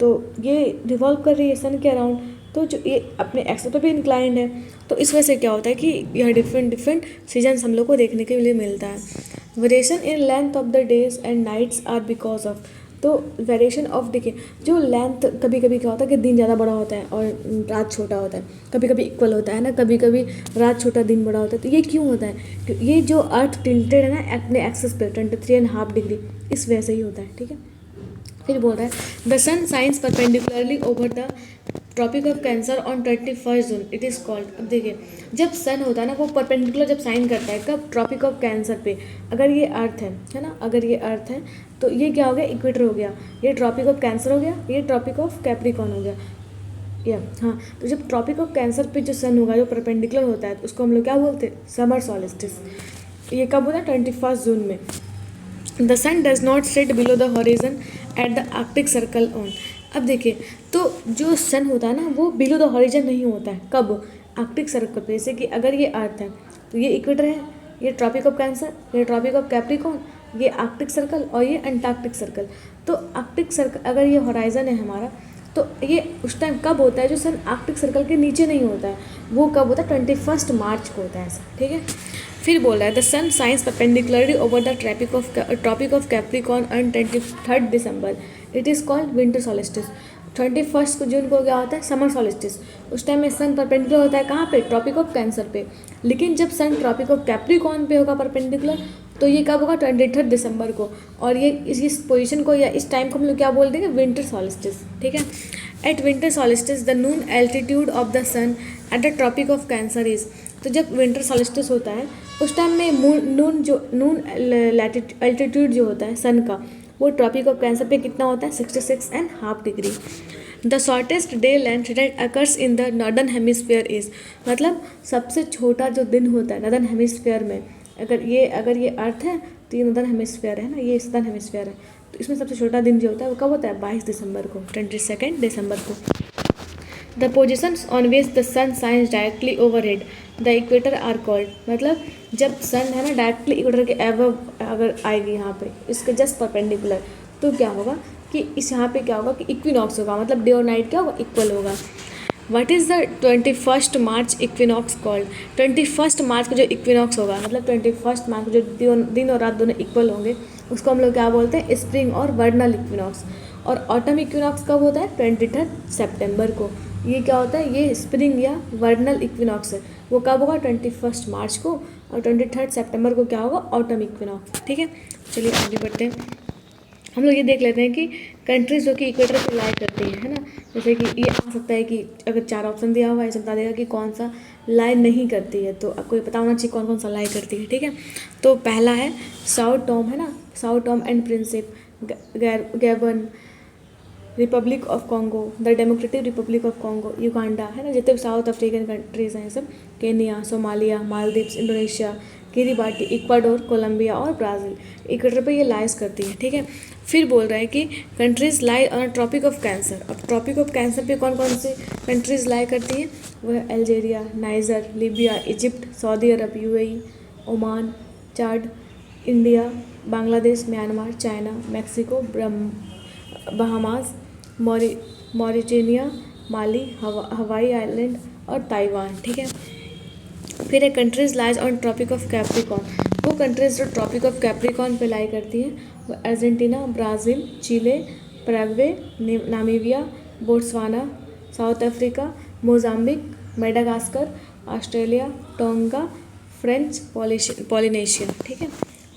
तो ये रिवॉल्व कर रही है सन के अराउंड, तो जो ये अपने एक्सिस पर भी इंक्लाइंड है, तो इस वजह से क्या होता है कि यह डिफरेंट सीजन्स हम लोग को देखने के लिए मिलता है। Variation in length of the days and nights are because of. तो वेरिएशन ऑफ, देखिए जो लेंथ, कभी कभी क्या होता है कि दिन ज़्यादा बड़ा होता है और रात छोटा होता है, कभी कभी इक्वल होता है ना, कभी कभी रात छोटा दिन बड़ा होता है। तो ये क्यों होता है? ये जो अर्थ टिल्टेड है ना अपने एक्सेस पे 23.5 डिग्री, इस वजह से ही होता है, ठीक है। फिर बोल रहा है the sun shines perpendicularly over the Tropic of Cancer on 21 June, it is called. अब देखिए जब सन होता है ना वो परपेंडिकुलर जब साइन करता है कब? ट्रॉपिक ऑफ कैंसर पे। अगर ये अर्थ है ना, अगर ये अर्थ है तो ये क्या हो गया? इक्वेटर हो गया, ये ट्रॉपिक ऑफ कैंसर हो गया, ये ट्रॉपिक ऑफ कैप्रिकॉर्न हो गया। या हाँ, तो जब ट्रॉपिक ऑफ कैंसर पे जो सन होगा जो परपेंडिकुलर होता है तो उसको हम लोग क्या बोलते हैं? Summer solstice. ये कब होता है? 21 जून में। The sun does not set below the horizon at the Arctic Circle on. अब देखिए तो जो सन होता है ना वो बिलो द हॉरिजन नहीं होता है, कब? आर्कटिक सर्कल पे। जैसे कि अगर ये अर्थ है तो ये इक्वेटर है, ये ट्रॉपिक ऑफ कैंसर, ये ट्रॉपिक ऑफ कैप्रिकॉर्न, ये आर्कटिक सर्कल और ये अंटार्कटिक सर्कल। तो आर्कटिक सर्कल अगर ये हॉराइजन है हमारा तो ये उस टाइम कब होता है जो सन आर्कटिक सर्कल के नीचे नहीं होता है, वो कब होता है? 21 मार्च को होता है ऐसा, ठीक है। फिर बोल रहा है the sun shines perpendicularly over the Tropic of Capricorn on 23 December, it is called winter solstice. 21 जून को क्या होता है? Summer solstice. उस टाइम में सन परपेंडिकुलर होता है कहाँ पे? ट्रॉपिक ऑफ कैंसर पे। लेकिन जब सन ट्रॉपिक ऑफ कैप्रिकॉर्न पे होगा परपेंडिकुलर तो ये कब होगा? 23 दिसंबर को। और ये इस पोजीशन को या इस टाइम को हम लोग क्या बोल देंगे? विंटर सॉलिस्टिस, ठीक है। At winter solstice the noon altitude of the sun at the Tropic of Cancer is. तो जब विंटर सॉलिस्टिस होता है उस टाइम में नून एल्टीट्यूड जो होता है सन का वो ट्रॉपिक ऑफ कैंसर पे कितना होता है? 66.5 degree. The shortest day length that occurs in the northern hemisphere is, मतलब सबसे छोटा जो दिन होता है नॉर्दर्न हेमिस्फीयर में, अगर ये अर्थ है तो ये नॉर्दर्न हेमिस्फीयर है ना, ये ईस्टर्न हेमिस्फीयर है, तो इसमें सबसे छोटा दिन जो होता है वो कब होता है? 22 दिसंबर को, 22 दिसंबर को। The positions on which the sun shines directly overhead the equator are called, मतलब जब सन है ना डायरेक्टली इक्वेटर के एबव अगर आएगी यहाँ पे इसके जस्ट परपेंडिकुलर तो क्या होगा कि इस यहाँ पे क्या होगा कि इक्विनॉक्स होगा, मतलब डे और नाइट क्या होगा? इक्वल होगा। What is the 21 March equinox called? 21 मार्च को जो इक्विनॉक्स होगा, मतलब 21 मार्च को जो दिन और रात दोनों इक्वल होंगे उसको हम लोग क्या बोलते हैं? स्प्रिंग और वर्नल इक्विनॉक्स। और ऑटम इक्विनॉक्स कब होता है? 23 सितंबर को। ये क्या होता है? ये स्प्रिंग या वर्नल इक्विनॉक्स है, वो कब होगा? 21 मार्च को। और 23 सितंबर को क्या होगा? ऑटम इक्विनॉक्स, ठीक है। चलिए आगे बढ़ते हैं। हम लोग ये देख लेते हैं कि कंट्रीज जो कि इक्वेटर पे लाई करती हैं, है ना। जैसे कि ये आ सकता है कि अगर 4 ऑप्शन दिया हुआ है इसे बता देगा कि कौन सा लाई नहीं करती है, तो आपको ये पता होना चाहिए कौन कौन सा लाई करती है, ठीक है। तो पहला है साओ टॉम, है ना, Sao Tome and Principe, Gabon, Republic of Congo, the Democratic Republic of Congo, Uganda, है ना, जितने साउथ अफ्रीकन कंट्रीज़ हैं सब, Kenya, Somalia, Maldives, Indonesia, Kiribati, Ecuador, Colombia और ब्राज़ील, इक्वेटर पे ये लाइज करती है, ठीक है। फिर बोल रहा है कि countries lie on tropic of cancer. अब ट्रॉपिक ऑफ कैंसर पे कौन कौन से कंट्रीज लाई करती हैं? वह Algeria, Niger, Libya, Egypt, Saudi Arabia, UAE, Oman, Chad, India, Bangladesh, Myanmar, China, Mexico, Bahamas, Mauritania, Mali, Hawaii island और ताइवान, ठीक है। फिर एक countries lies on tropic of Capricorn, वो कंट्रीज जो ट्रॉपिक ऑफ कैप्रिकॉर्न पे लाई करती हैं वो Argentina, Brazil, Chile, Paraguay, Namibia, Botswana, south Africa, Mozambique, Madagascar, Australia, tonga, French Polynesia, ठीक है।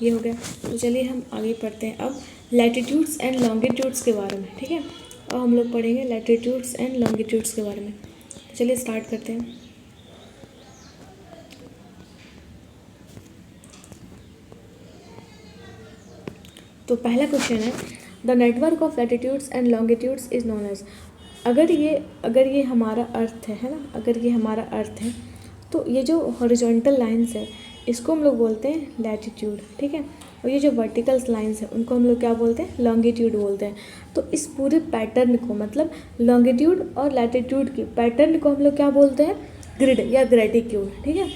ये हो गया। तो चलिए हम आगे पढ़ते हैं अब लैटिट्यूड्स एंड लॉन्गिट्यूड्स के बारे में, ठीक है। और हम लोग पढ़ेंगे लैटिट्यूड्स एंड लॉन्गिट्यूड्स के बारे में। तो चलिए स्टार्ट करते हैं। तो पहला क्वेश्चन है the network of latitudes and longitudes is known as. अगर ये हमारा अर्थ है ना, अगर ये हमारा अर्थ है तो ये जो हॉरिजॉन्टल लाइंस है इसको हम लोग बोलते हैं लैटिट्यूड, ठीक है। और ये जो वर्टिकल लाइंस है उनको हम लोग क्या बोलते हैं? लॉन्गिट्यूड बोलते हैं। तो इस पूरे पैटर्न को, मतलब लॉन्गिट्यूड और लैटिट्यूड के पैटर्न को हम लोग क्या बोलते हैं? ग्रिड या ग्रेटिट्यूड, ठीक है।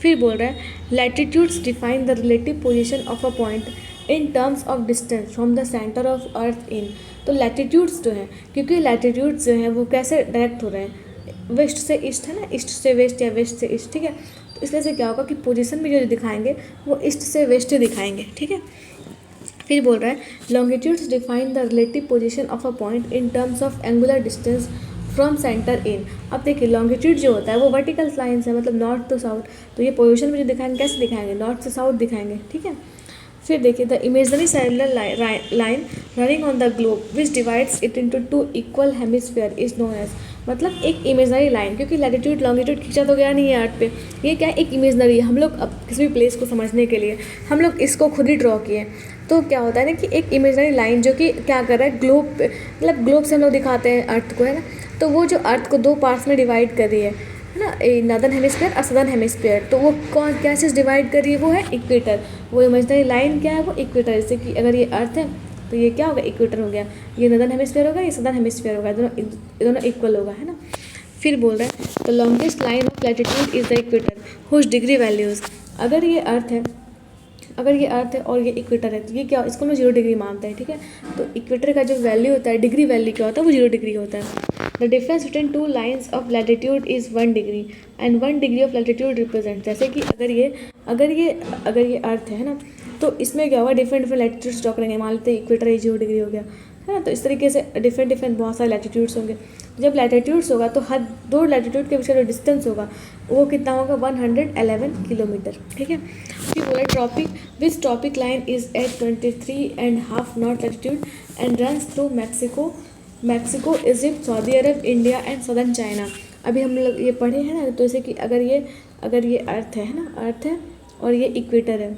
फिर बोल रहा है latitudes define the relative position of a point in terms of distance from the centre of earth in. तो लैटिट्यूड्स जो हैं, क्योंकि लैटिट्यूड्स जो हैं वो कैसे डायरेक्ट हो रहे हैं? वेस्ट से ईस्ट, है ना, ईस्ट से वेस्ट या वेस्ट से ईस्ट, ठीक है। तो इसलिए से क्या होगा कि पोजीशन में जो दिखाएंगे वो ईस्ट से वेस्ट ही दिखाएंगे, ठीक है। फिर बोल रहा है longitudes define the relative position of a point in terms of angular distance from centre in. अब देखिए लॉन्गिट्यूड जो होता है वो वर्टिकल लाइन्स है, मतलब नॉर्थ टू साउथ, तो ये पोजीशन मुझे दिखाएंगे, कैसे दिखाएंगे, नॉर्थ से साउथ दिखाएंगे, ठीक है। फिर देखिए the imaginary circular line running on the globe which divides it into two equal hemisphere is known as, मतलब एक इमेजनरी लाइन, क्योंकि लैटिट्यूड लॉन्गिट्यूड खींचा तो गया नहीं है अर्थ पे, ये क्या है, एक इमेजनरी है। हम लोग अब किसी भी प्लेस को समझने के लिए हम लोग इसको खुद ही ड्रॉ किए, तो क्या होता है ना कि एक इमेजनरी लाइन जो कि क्या कर रहा है, ग्लोब पे, मतलब ग्लोब से हम लोग दिखाते हैं अर्थ को, है ना, तो वो जो अर्थ को दो पार्ट्स में डिवाइड कर रही है ना, नॉर्दर्न हेमिस्फीयर और सदर्न हेमिस्फीयर, तो वो कौन क्या चीज़ डिवाइड कर रही है, वो है इक्वेटर। वो इमेजनरी लाइन क्या है, वो इक्वेटर। जैसे कि अगर ये अर्थ है तो ये क्या होगा, इक्वेटर हो गया, ये नॉर्दर्न हेमिस्फीयर होगा, ये सदर्न हेमिस्फीयर होगा, दोनों इक्वल होगा, है ना। फिर बोल रहा है the longest line of latitude is the equator whose degree values. अगर ये अर्थ है, अगर ये अर्थ है और ये इक्वेटर है, तो ये क्या, इसको हम 0 डिग्री मानते हैं, ठीक है। तो इक्वेटर का जो वैल्यू होता है, डिग्री वैल्यू क्या होता है, वो 0 डिग्री होता है। The difference between two lines of latitude is 1 degree and 1 degree of latitude represent. जैसे कि अगर ये अर्थ है ना, तो इसमें क्या होगा, डिफरेंट लैटिट्यूड्स ड्रॉ करेंगे, मान लेते हैं इक्वेटर ये 0 डिग्री हो गया, है ना। तो इस तरीके से डिफरेंट बहुत सारे लैटिट्यूड्स होंगे। जब लैटिट्यूड्स होगा तो हर दो लैटिट्यूड के बीच का जो डिस्टेंस होगा वो कितना होगा, 111 किलोमीटर, ठीक है। फिर बोला which tropic line is at 23.5 north latitude and runs through Mexico, Egypt, Saudi Arabia, India and southern China. अभी हम लोग ये पढ़े हैं ना, तो जैसे कि अगर ये अर्थ है ना, अर्थ है और ये इक्वेटर है,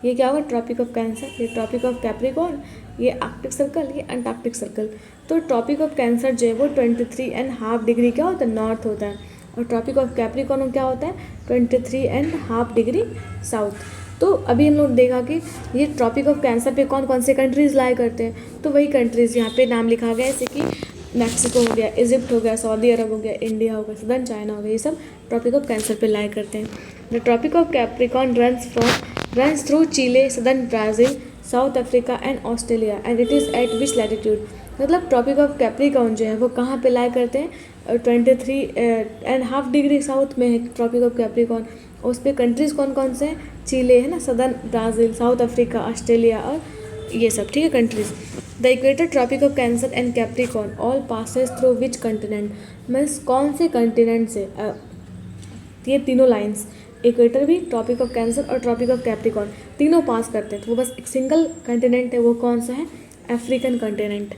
ये क्या होगा, ट्रॉपिक ऑफ कैंसर, ये ट्रॉपिक ऑफ कैप्रिकॉर्न, ये आर्कटिक सर्कल, ये अंटार्कटिक सर्कल। तो ट्रॉपिक ऑफ कैंसर जो है वो 23.5 डिग्री क्या होता है, नॉर्थ होता है, और ट्रॉपिक ऑफ कैप्रिकॉर्न क्या होता है, 23.5 डिग्री साउथ। तो अभी हम लोग देखा कि ये ट्रॉपिक ऑफ कैंसर पे कौन कौन से कंट्रीज़ लाई करते हैं, तो वही कंट्रीज़ यहाँ पे नाम लिखा गया है, जैसे कि मैक्सिको हो गया, इजिप्ट हो गया, सऊदी अरब हो गया, इंडिया हो गया, सदर्न चाइना हो गया, ये सब ट्रॉपिक ऑफ कैंसर पे लाई करते हैं। The Tropic of Capricorn runs through Chile, southern Brazil, South Africa and Australia and it is at which latitude. मतलब ट्रॉपिक ऑफ कैप्रिकॉर्न जो है वो कहाँ पे लाई करते हैं, 23.5 डिग्री साउथ में है ट्रॉपिक ऑफ कैप्रिकॉर्न। और उस पर कंट्रीज़ कौन कौन से हैं, चिले है ना, southern Brazil, South Africa, Australia और ये सब, ठीक है, countries. The equator, Tropic of Cancer and Capricorn all passes through which continent, means कौन से कंटिनेंट से ये तीनों लाइन्स, इक्वेटर भी, ट्रॉपिक ऑफ कैंसर और ट्रॉपिक ऑफ कैप्रिकॉर्न, तीनों पास करते हैं। तो वो बस एक सिंगल कंटिनेंट है, वो कौन सा है, अफ्रीकन कंटिनेंट।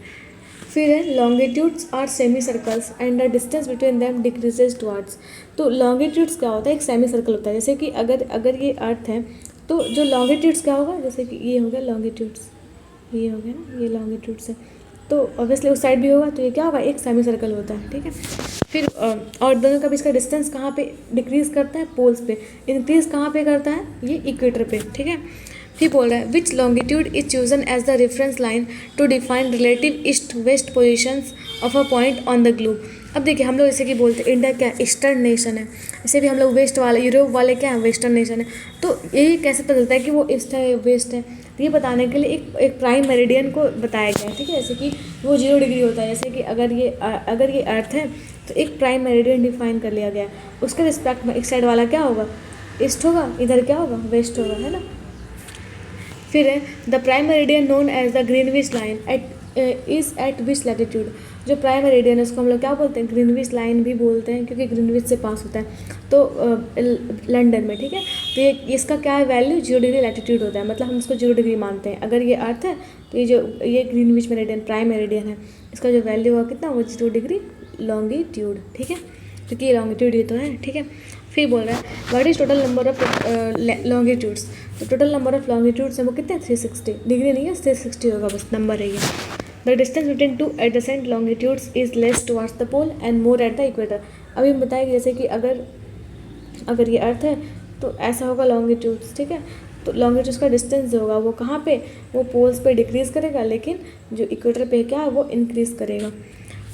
फिर है longitudes are semicircles and the distance between them decreases towards. तो लॉन्गिट्यूड्स क्या होता है, एक सेमी सर्कल होता है। जैसे कि अगर ये अर्थ है तो जो लॉन्गिट्यूड्स क्या होगा, जैसे कि ये हो गया लॉन्गिट्यूड्स, ये हो गया ना, ये लॉन्गिट्यूड्स है, तो ऑब्वियसली उस साइड भी होगा, तो ये क्या होगा, एक सेमी सर्कल होता है, ठीक है। फिर और दोनों का बीच का डिस्टेंस कहाँ पे डिक्रीज़ करता है, पोल्स पे, इंक्रीज़ कहाँ पे करता है, ये इक्वेटर पे, ठीक है। फिर बोल रहा है which longitude is chosen as the reference line to define relative east west positions of a point on the globe. अब देखिए हम लोग जैसे कि बोलते हैं इंडिया क्या ईस्टर्न नेशन है, जैसे भी हम लोग वेस्ट वाले, यूरोप वाले क्या है, वेस्टर्न नेशन है। तो यही कैसे पता चलता है कि वो ईस्ट है वेस्ट है, तो ये बताने के लिए एक प्राइम मेरिडियन को बताया गया है, ठीक है। जैसे कि वो 0 डिग्री होता है, जैसे कि अगर ये अर्थ है तो एक प्राइम मेरिडियन डिफाइन कर लिया गया है, उसके रिस्पेक्ट में एक साइड वाला क्या होगा, ईस्ट होगा, इधर क्या होगा, वेस्ट होगा, है ना। फिर है the prime meridian known as the Greenwich line is at which latitude. जो प्राइम मेरिडियन है उसको हम लोग क्या बोलते हैं, ग्रीनविच लाइन भी बोलते हैं, क्योंकि ग्रीनविच से पास होता है, तो लंदन में, ठीक है। तो ये इसका क्या है वैल्यू, 0 डिग्री लैटिट्यूड होता है, मतलब हम इसको 0 डिग्री मानते हैं। अगर ये अर्थ है तो ये ग्रीनविच मेरिडियन प्राइम मेरिडियन है, इसका जो वैल्यू होगा कितना, वो 0 डिग्री लॉन्गिट्यूड, ठीक है, क्योंकि ये लॉन्गिट्यूड ये तो है, ठीक है। फिर बोल रहा है what is total number of longitudes. तो टोटल नंबर ऑफ लॉन्गिट्यूड्स है वो कितने, 360 डिग्री नहीं है, 360 होगा, बस नंबर है ये। The distance between two adjacent longitudes is less towards the pole and more at the equator. अभी हम बताएंगे जैसे कि अगर ये अर्थ है तो ऐसा होगा लॉन्गिट्यूड्स, ठीक है। तो लॉन्गिट्यूड्स का डिस्टेंस जो होगा वो कहाँ पे, वो पोल्स पे डिक्रीज़ करेगा, लेकिन जो इक्वेटर पे क्या है वो इंक्रीज़ करेगा।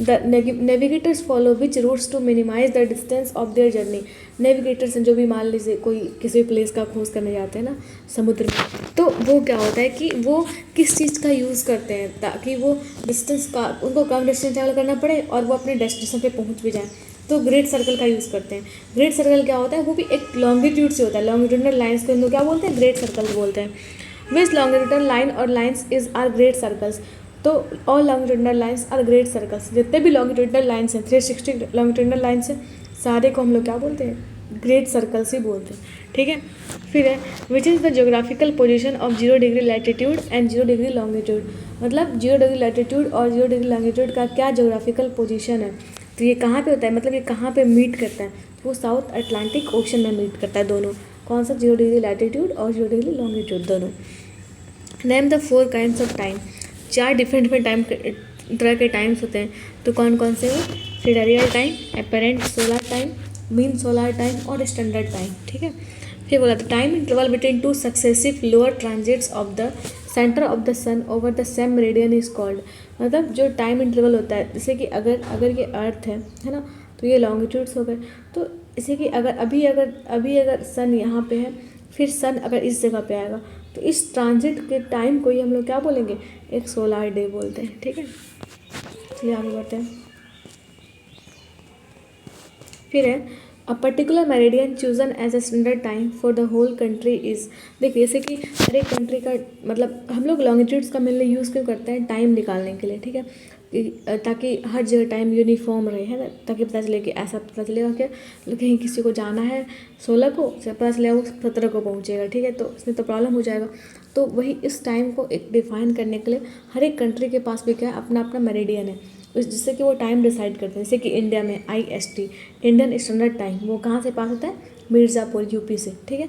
The navigators follow which routes to minimise the distance of their journey. Navigators जो भी मान लीजिए कोई किसी प्लेस का खोज करने जाते हैं ना समुद्र में, तो वो क्या होता है कि वो किस चीज़ का यूज़ करते हैं ताकि वो डिस्टेंस का उनको कम डिस्टेंस ट्रैवल करना पड़े और वो अपने डेस्टिनेशन पे पहुंच भी जाए, तो ग्रेट सर्कल का यूज़ करते हैं। ग्रेट सर्कल क्या होता है, वो भी एक लॉन्गिट्यूड से होता है, लॉन्गिट्यूडनल लाइन्स को हम लोग क्या बोलते हैं, ग्रेट सर्कल बोलते हैं। विच लॉन्गिट्यूडनल लाइन और lines is are great circles. तो all longitudinal lines are great circles, जितने भी लॉन्गिट्यूडनल लाइन्स हैं 360 लॉन्गिट्यूडनल लाइन्स हैं सारे को हम लोग क्या बोलते हैं, ग्रेट सर्कल्स ही बोलते हैं, ठीक है। फिर है which is the geographical position of 0 degree latitude and 0 degree longitude. मतलब 0 डिग्री लैटिट्यूड और 0 डिग्री लॉन्गिट्यूड का क्या जोग्राफिकल पोजीशन है, तो ये कहाँ पे होता है, मतलब ये कहाँ पे मीट करता है, वो साउथ अटलांटिक ओशन में मीट करता है दोनों। कौन सा, 0 डिग्री लैटिट्यूड और 0 डिग्री लॉन्गिट्यूड दोनों। Name the 4 kinds of time. 4 different time तरह के टाइम्स होते हैं, तो कौन कौन से हो, sidereal time, apparent solar time, mean solar time और स्टैंडर्ड टाइम, ठीक है। फिर बोला था time interval between 2 successive lower transits of the centre of the sun over the same meridian is called. मतलब जो टाइम इंटरवल होता है, जैसे कि अगर ये अर्थ है ना, तो ये लॉन्गिट्यूड्स हो गए। तो जैसे कि अगर सन यहाँ पे है, फिर सन अगर इस जगह पे आएगा, तो इस ट्रांजिट के टाइम को ही हम लोग क्या बोलेंगे, एक सोलर डे बोलते हैं, ठीक है। चलिए आगे बढ़ते हैं। फिर है a particular meridian chosen as a standard time for the whole country is. देखिए जैसे कि हर एक कंट्री का मतलब हम लोग लॉन्गिट्यूड्स का मेनली यूज़ क्यों करते हैं, टाइम निकालने के लिए, ठीक है, ताकि हर जगह टाइम यूनिफॉर्म रहे, है ना, ताकि पता चले कि ऐसा पता चलेगा कि कहीं किसी को जाना है 16 को, पता चलेगा वो 17 को पहुँचेगा, ठीक है, तो इसमें तो प्रॉब्लम हो जाएगा। तो वही इस टाइम को एक डिफाइन करने के लिए हर एक कंट्री के पास भी क्या है, अपना अपना मेरिडियन है, जिससे कि वो टाइम डिसाइड करते हैं। जैसे कि इंडिया में IST इंडियन स्टैंडर्ड टाइम, वो कहाँ से पास होता है, मिर्ज़ापुर UP से, ठीक है।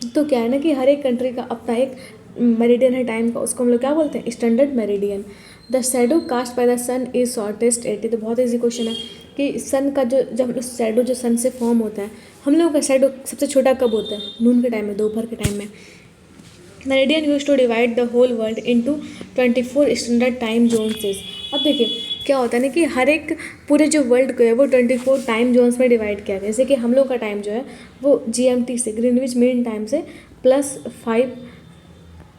तो क्या है ना कि हर एक कंट्री का अपना एक मेरिडियन है टाइम का, उसको हम लोग क्या बोलते हैं, standard meridian. The shadow cast by the sun is shortest 80। तो बहुत ईजी क्वेश्चन है कि सन का जो जब शैडो जो सन से फॉर्म होता है, हम लोगों का शैडो सबसे छोटा कब होता है, नून के टाइम में, दोपहर के टाइम में। Meridian use to divide the whole world into 24 standard time zones. अब देखिए क्या होता है ना कि हर एक पूरे जो वर्ल्ड को है वो 24 टाइम जोन्स में डिवाइड किया गया। जैसे कि हम लोग का टाइम जो है वो GMT से, ग्रीनविच मीन टाइम से +5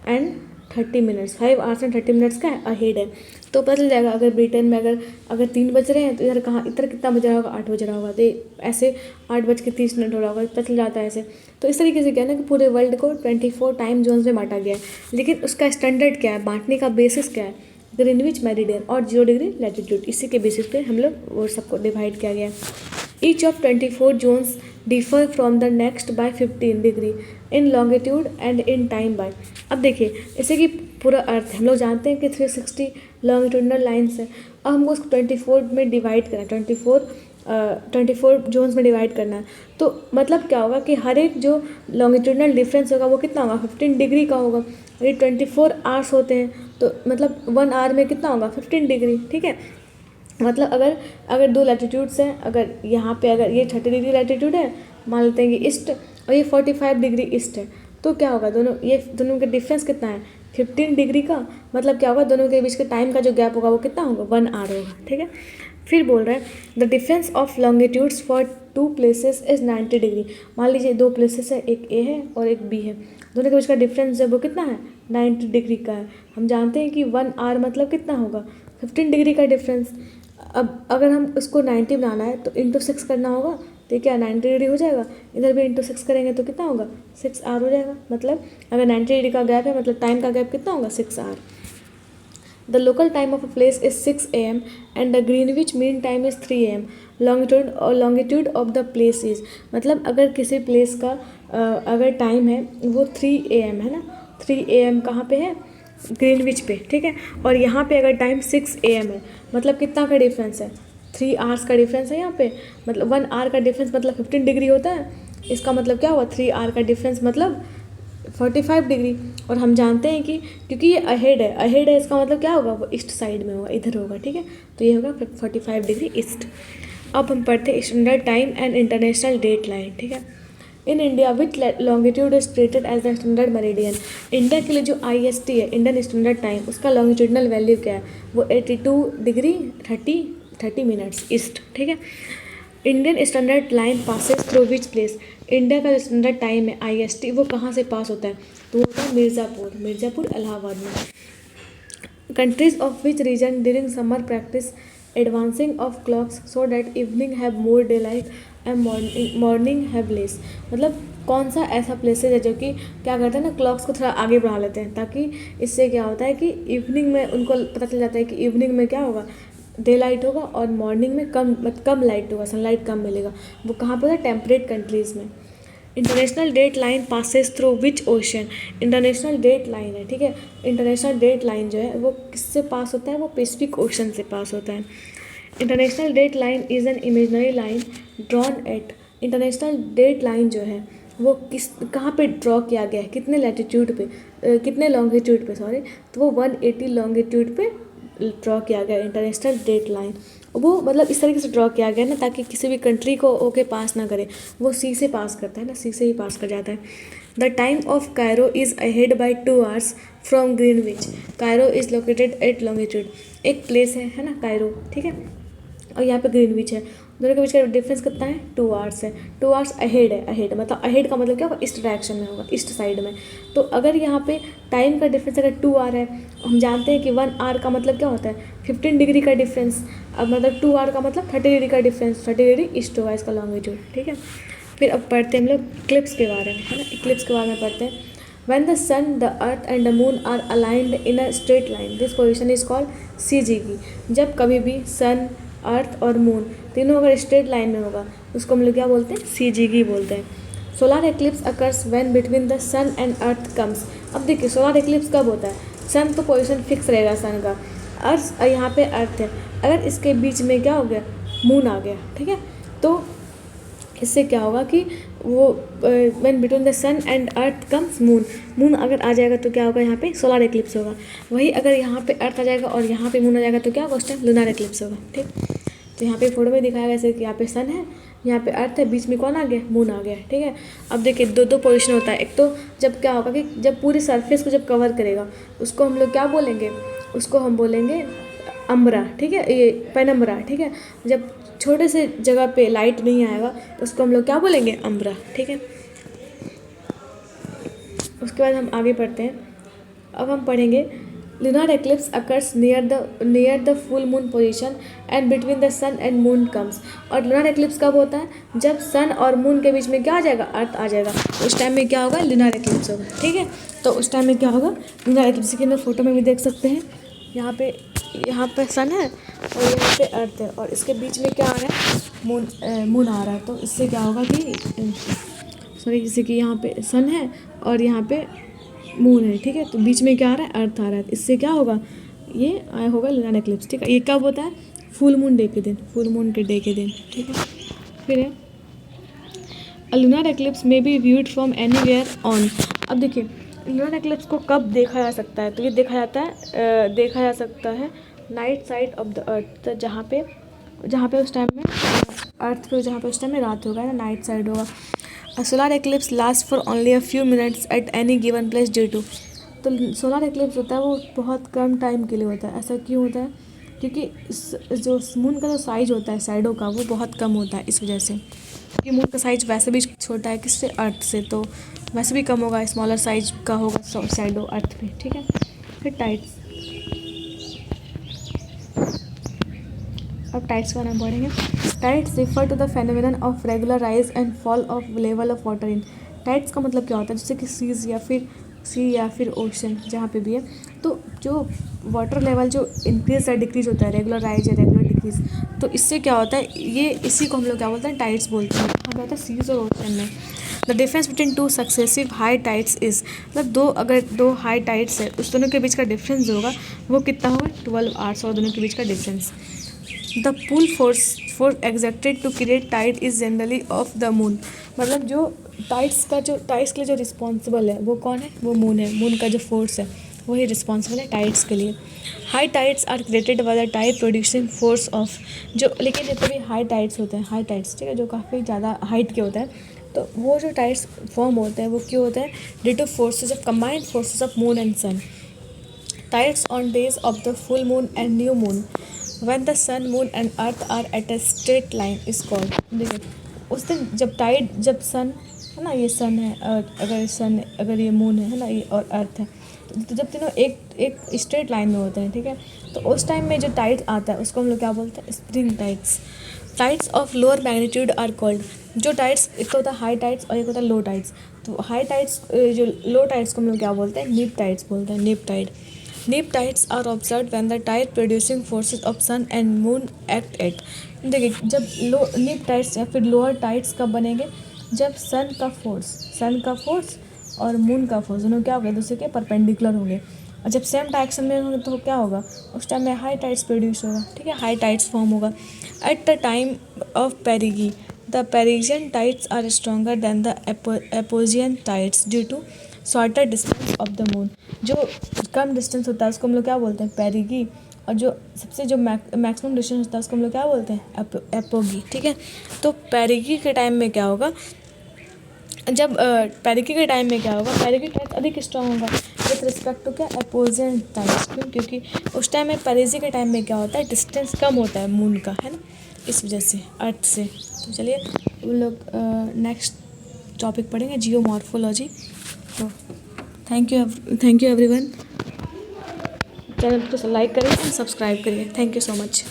आवर्स एंड 30 मिनट्स का अहेड है। तो पता चल जाएगा अगर ब्रिटेन में अगर 3 बज रहे हैं तो इधर कितना बज रहा होगा, 8 बज रहा होगा, तो ऐसे 8:30 हो रहा होगा, पता चल जाता है ऐसे। तो इस तरीके से क्या है ना कि पूरे वर्ल्ड को 24 टाइम जोन्स में बांटा गया है। लेकिन उसका स्टैंडर्ड क्या है, बांटने का बेसिस क्या है, ग्रीनविच मेरिडियन और 0 डिग्री लैटिट्यूड, इसी के बेसिस पे हम लोग वो सबको डिवाइड किया गया है। Each of 24 zones differ from the next by 15 degree in longitude and in time by. अब देखिए जैसे कि पूरा अर्थ हम लोग जानते हैं कि 360 लॉन्गिट्यूडनल लाइन्स है। अब हमको उसको 24 में डिवाइड करना है, 24 जोन्स में डिवाइड करना है। तो मतलब क्या होगा कि हर एक जो लॉन्गिट्यूडनल डिफरेंस होगा वो कितना होगा, 15 डिग्री का होगा। ये 24 आवर्स होते हैं, तो मतलब 1 आवर में कितना होगा, 15 डिग्री, ठीक है। मतलब अगर 2 लैटिट्यूड्स हैं, अगर यहाँ पे अगर ये 30 डिग्री लैटिट्यूड है, मान लेते हैं कि ईस्ट, और ये 45 डिग्री ईस्ट है, तो क्या होगा, दोनों का डिफरेंस कितना है, 15 डिग्री का। मतलब क्या होगा, दोनों के बीच के टाइम का जो गैप होगा वो कितना होगा, 1 आवर होगा, ठीक है। फिर बोल रहे हैं the difference of longitudes for 2 places is 90 degree. मान लीजिए 2 प्लेसेस है, एक A है और एक B है, दोनों के बीच का डिफरेंस जब वो कितना है, 90 डिग्री का है। हम जानते हैं कि 1 आवर मतलब कितना होगा, 15 डिग्री का डिफरेंस। अब अगर हम उसको 90 बनाना है तो इंटू 6 करना होगा, तो क्या 90 डिग्री हो जाएगा, इधर भी इंटू 6 करेंगे तो कितना होगा, 6 आवर हो जाएगा। मतलब अगर 90 डिग्री का गैप है, मतलब टाइम का गैप कितना होगा, 6 hour. The local time of a place is 6 AM and the Greenwich mean time is 3 AM। Longitude of the place is, मतलब अगर किसी प्लेस का अगर टाइम है वो 3 AM है ना, 3 AM कहाँ पे है, ग्रीनविच पे, ठीक है। और यहाँ पे अगर टाइम 6 AM है, मतलब कितना का डिफरेंस है, 3 आवर्स का डिफरेंस है यहाँ पे। मतलब 1 आवर का डिफरेंस मतलब 15 डिग्री होता है, इसका मतलब क्या हुआ, 3 आवर का डिफरेंस मतलब 45 डिग्री। और हम जानते हैं कि क्योंकि ये अहेड है इसका मतलब क्या होगा, वो ईस्ट साइड में होगा, इधर होगा, ठीक है। तो ये होगा 45 डिग्री ईस्ट। अब हम पढ़ते हैं standard time and international date line, ठीक है। In India which longitude is treated as the standard meridian. India के लिए जो IST है, इंडियन स्टैंडर्ड टाइम, उसका लॉन्गिट्यूडनल वैल्यू क्या है, वो 82 डिग्री 30 मिनट्स ईस्ट, ठीक है। Indian standard line passes through which place. India का जो स्टैंडर्ड टाइम है IST, वो कहाँ से पास होता है, तो वो होता है मिर्ज़ापुर इलाहाबाद में। Countries of which region during summer practice advancing of clocks so that evening have more day light and morning have less. मतलब कौन सा ऐसा प्लेसेस है जो कि क्या करते हैं ना, क्लॉक्स को थोड़ा आगे बढ़ा लेते हैं, ताकि इससे क्या होता है कि इवनिंग में उनको पता चल जाता है कि इवनिंग में क्या होगा, डे लाइट होगा, और मॉर्निंग में कम लाइट होगा, सनलाइट कम मिलेगा। वो कहाँ पर है, टेम्परेट कंट्रीज़ में। International date line passes through which ocean, international date line है, ठीक है। इंटरनेशनल डेट लाइन जो है वो किससे पास होता है, वो पैसिफिक ओशन से पास होता है। International date line is an imaginary line drawn at, international date line जो है वो कहाँ पे ड्रॉ किया गया है, कितने लैटिट्यूड पे, कितने लॉन्गिट्यूड पे, सॉरी, तो वो 180 लॉन्गिट्यूड पे ड्रॉ किया गया इंटरनेशनल डेट लाइन। वो मतलब इस तरीके से ड्रॉ किया गया ना, ताकि किसी भी कंट्री को ओके पास ना करे, वो सी से पास करता है ना, सी से ही पास कर जाता है। The time of Cairo is ahead by 2 hours from Greenwich, Cairo is located at longitude, एक प्लेस है ना कायरो, ठीक है, और यहाँ पे ग्रीनविच है, दोनों के बीच का डिफरेंस कितना है, 2 hours है। 2 hours अहेड है, अहेड मतलब अहेड का मतलब क्या होगा, ईस्ट डायरेक्शन में होगा, ईस्ट साइड में। तो अगर यहाँ पे टाइम का डिफरेंस अगर 2 hour है, हम जानते हैं कि 1 hour का मतलब क्या होता है, 15 डिग्री का डिफरेंस। अब मतलब 2 hour का मतलब 30 डिग्री का डिफरेंस, 30 डिग्री ईस्ट होगा इसका लॉन्गिट्यूड, ठीक है। फिर अब पढ़ते हैं हम लोग इक्लिप्स के बारे में, है ना, इक्लिप्स के बारे में पढ़ते हैं। When the sun, the earth and the moon are aligned in a straight line, this position is called CGG। जब कभी भी सन, अर्थ और मून तीनों अगर स्ट्रेट लाइन में होगा, उसको हम लोग क्या बोलते हैं, CGG बोलते हैं। Solar eclipse occurs when between the sun and earth comes. अब देखिए सोलर एक्लिप्स कब होता है, सन तो पोजीशन फिक्स रहेगा सन का, अर्थ यहाँ पे अर्थ है, अगर इसके बीच में क्या हो गया, मून आ गया, ठीक है, तो इससे क्या होगा कि वो when between the sun and earth comes moon, moon अगर आ जाएगा तो क्या होगा, यहाँ पे सोलर एक्लिप्स होगा। वही अगर यहाँ पे अर्थ आ जाएगा और यहाँ पे मून आ जाएगा तो क्या होगा, उस टाइम लूनर एक्लिप्स होगा, ठीक। तो यहाँ पे फोटो में दिखाया जैसे कि यहाँ पे सन है, यहाँ पे अर्थ है, बीच में कौन आ गया, मून आ गया, ठीक है। अब देखिए दो पोजिशन होता है, एक तो जब क्या होगा कि जब पूरी सरफेस को जब कवर करेगा, उसको हम लोग क्या बोलेंगे, उसको हम बोलेंगे अम्ब्रा, ठीक है, ये पेनम्ब्रा, ठीक है। जब छोटे से जगह पे लाइट नहीं आएगा तो उसको हम लोग क्या बोलेंगे, अम्ब्रा, ठीक है। उसके बाद हम आगे पढ़ते हैं। अब हम पढ़ेंगे lunar eclipse occurs near the full moon position and between the sun and moon comes. और लूनर एक्लिप्स कब होता है, जब सन और मून के बीच में क्या आ जाएगा, अर्थ आ जाएगा, तो उस टाइम में क्या होगा, लूनर एक्लिप्स होगा, ठीक है। तो उस टाइम में क्या होगा, लूनर एक्लिप्स की हम फोटो में भी देख सकते हैं, यहाँ पे सन है और यहाँ पे अर्थ है, और इसके बीच में क्या आ रहा है, मून आ रहा है। तो इससे क्या होगा कि सॉरी, जैसे कि यहाँ पे सन है और यहाँ पे मून है, ठीक है, तो बीच में क्या आ रहा है, अर्थ आ रहा है, इससे क्या होगा, ये आया होगा लूनर एक्लिप्स, ठीक है। ये कब होता है, फुल मून डे के दिन, फुल मून के डे के दिन, ठीक है। फिर है लूनर एक्लिप्स में B viewed from anywhere on. अब देखिए लूनर एक्लिप्स को कब देखा जा सकता है, तो ये देखा जा सकता है नाइट साइड ऑफ द अर्थ, तो जहाँ पे उस टाइम में अर्थ पे जहाँ पे उस टाइम में रात होगा ना, नाइट साइड होगा। A solar eclipse lasts for only a few minutes at any given place due to, तो सोलर एक्लिप्स होता है वो बहुत कम टाइम के लिए होता है। ऐसा क्यों होता है, क्योंकि जो मून का जो साइज होता है साइडों का, वो बहुत कम होता है, इस वजह से। क्योंकि मून का साइज वैसे भी छोटा है किससे, अर्थ से, तो वैसे भी कम होगा, स्मॉलर साइज का होगा साइडों अर्थ पे, ठीक है। फिर टाइड्स, अब टाइड्स का नाम पढ़ेंगे। Tides refer to the phenomenon of regular rise and fall of level of water in. Tides का मतलब क्या होता है, जैसे कि सी या फिर ओशन जहाँ पे भी है, तो जो वाटर लेवल जो इंक्रीज या डिक्रीज होता है, रेगुलर राइज या रेगुलर डिक्रीज, तो इससे क्या होता है, ये इसी को हम लोग क्या बोलते हैं, टाइड्स बोलते हैं। हाँ होता है सीज और ओशन में। The difference between 2 successive high tides is, मतलब अगर दो हाई टाइड्स है, उस दोनों के बीच का डिफरेंस जो होगा वो कितना होगा, 12 hours, और दोनों के बीच का difference. The pull force exacted to create tide is generally of the moon, मतलब जो टाइड्स के लिए जो रिस्पॉन्सिबल है वो कौन है, वो मून है। मून का जो फोर्स है वही रिस्पॉन्सिबल है टाइड्स के लिए। High tides are created by the tide producing force of, जो लेकिन जितने भी हाई टाइड्स होते हैं, हाई टाइड्स, ठीक है, जो काफ़ी ज़्यादा हाइट के होते हैं, तो वो जो टाइड्स फॉर्म होते हैं वो क्यों होते हैं, due to forces of combined forces of moon and sun. Tides on days of the full moon and new moon when the sun, moon and earth are at a straight line is called। देखिए उस दिन जब सन है ना, ये सन है, और अगर ये मून है ना, ये और अर्थ है, तो जब तीनों एक स्ट्रेट लाइन में होते हैं, ठीक है, तो उस टाइम में जो टाइड आता है उसको हम लोग क्या बोलते हैं, spring tides. Tides of lower magnitude are called, जो टाइड्स, एक तो होता है हाई टाइड्स और एक होता है लो टाइड्स। तो हाई टाइड्स, जो लो टाइड्स को हम लोग क्या बोलते हैं, नीप टाइड्स बोलते हैं, neap tide. Neap tides are observe when the tide producing forces of sun and moon act at. देखिए, जब लो नीप टाइड्स या फिर लोअर टाइड्स कब बनेंगे, जब सन का फोर्स और मून का फोर्स दोनों क्या होंगे, दूसरे के परपेंडिकुलर होंगे। और जब सेम डायरेक्शन में होंगे तो क्या होगा, उस टाइम में हाई टाइड्स प्रोड्यूस होगा, ठीक है, हाई टाइड्स फॉर्म होगा। At the time of perigee the perigean tides are stronger than the apogean tides due to shorter distance of the moon. जो कम डिस्टेंस होता है उसको हम लोग क्या बोलते हैं, पेरिगी। और जो सबसे जो मैक्सिमम डिस्टेंस होता है उसको हम लोग क्या बोलते हैं, एपोगी, ठीक है। तो पेरिगी के टाइम में क्या होगा, जब पेरिकी के टाइम में क्या होगा, पेरिकी टाइड्स अधिक स्ट्रॉन्ग होगा विथ रिस्पेक्ट टू क्या, एपोजियन टाइड्स। क्यों, क्योंकि उस टाइम में पेरिजी के टाइम में क्या होता है, डिस्टेंस कम होता है मून का, है ना, इस वजह से, अर्थ से। तो चलिए हम लोग नेक्स्ट टॉपिक पढ़ेंगे, जियोमॉर्फोलॉजी। तो थैंक यू एवरीवन। चैनल को लाइक करिए एंड सब्सक्राइब करिए। Thank you so much.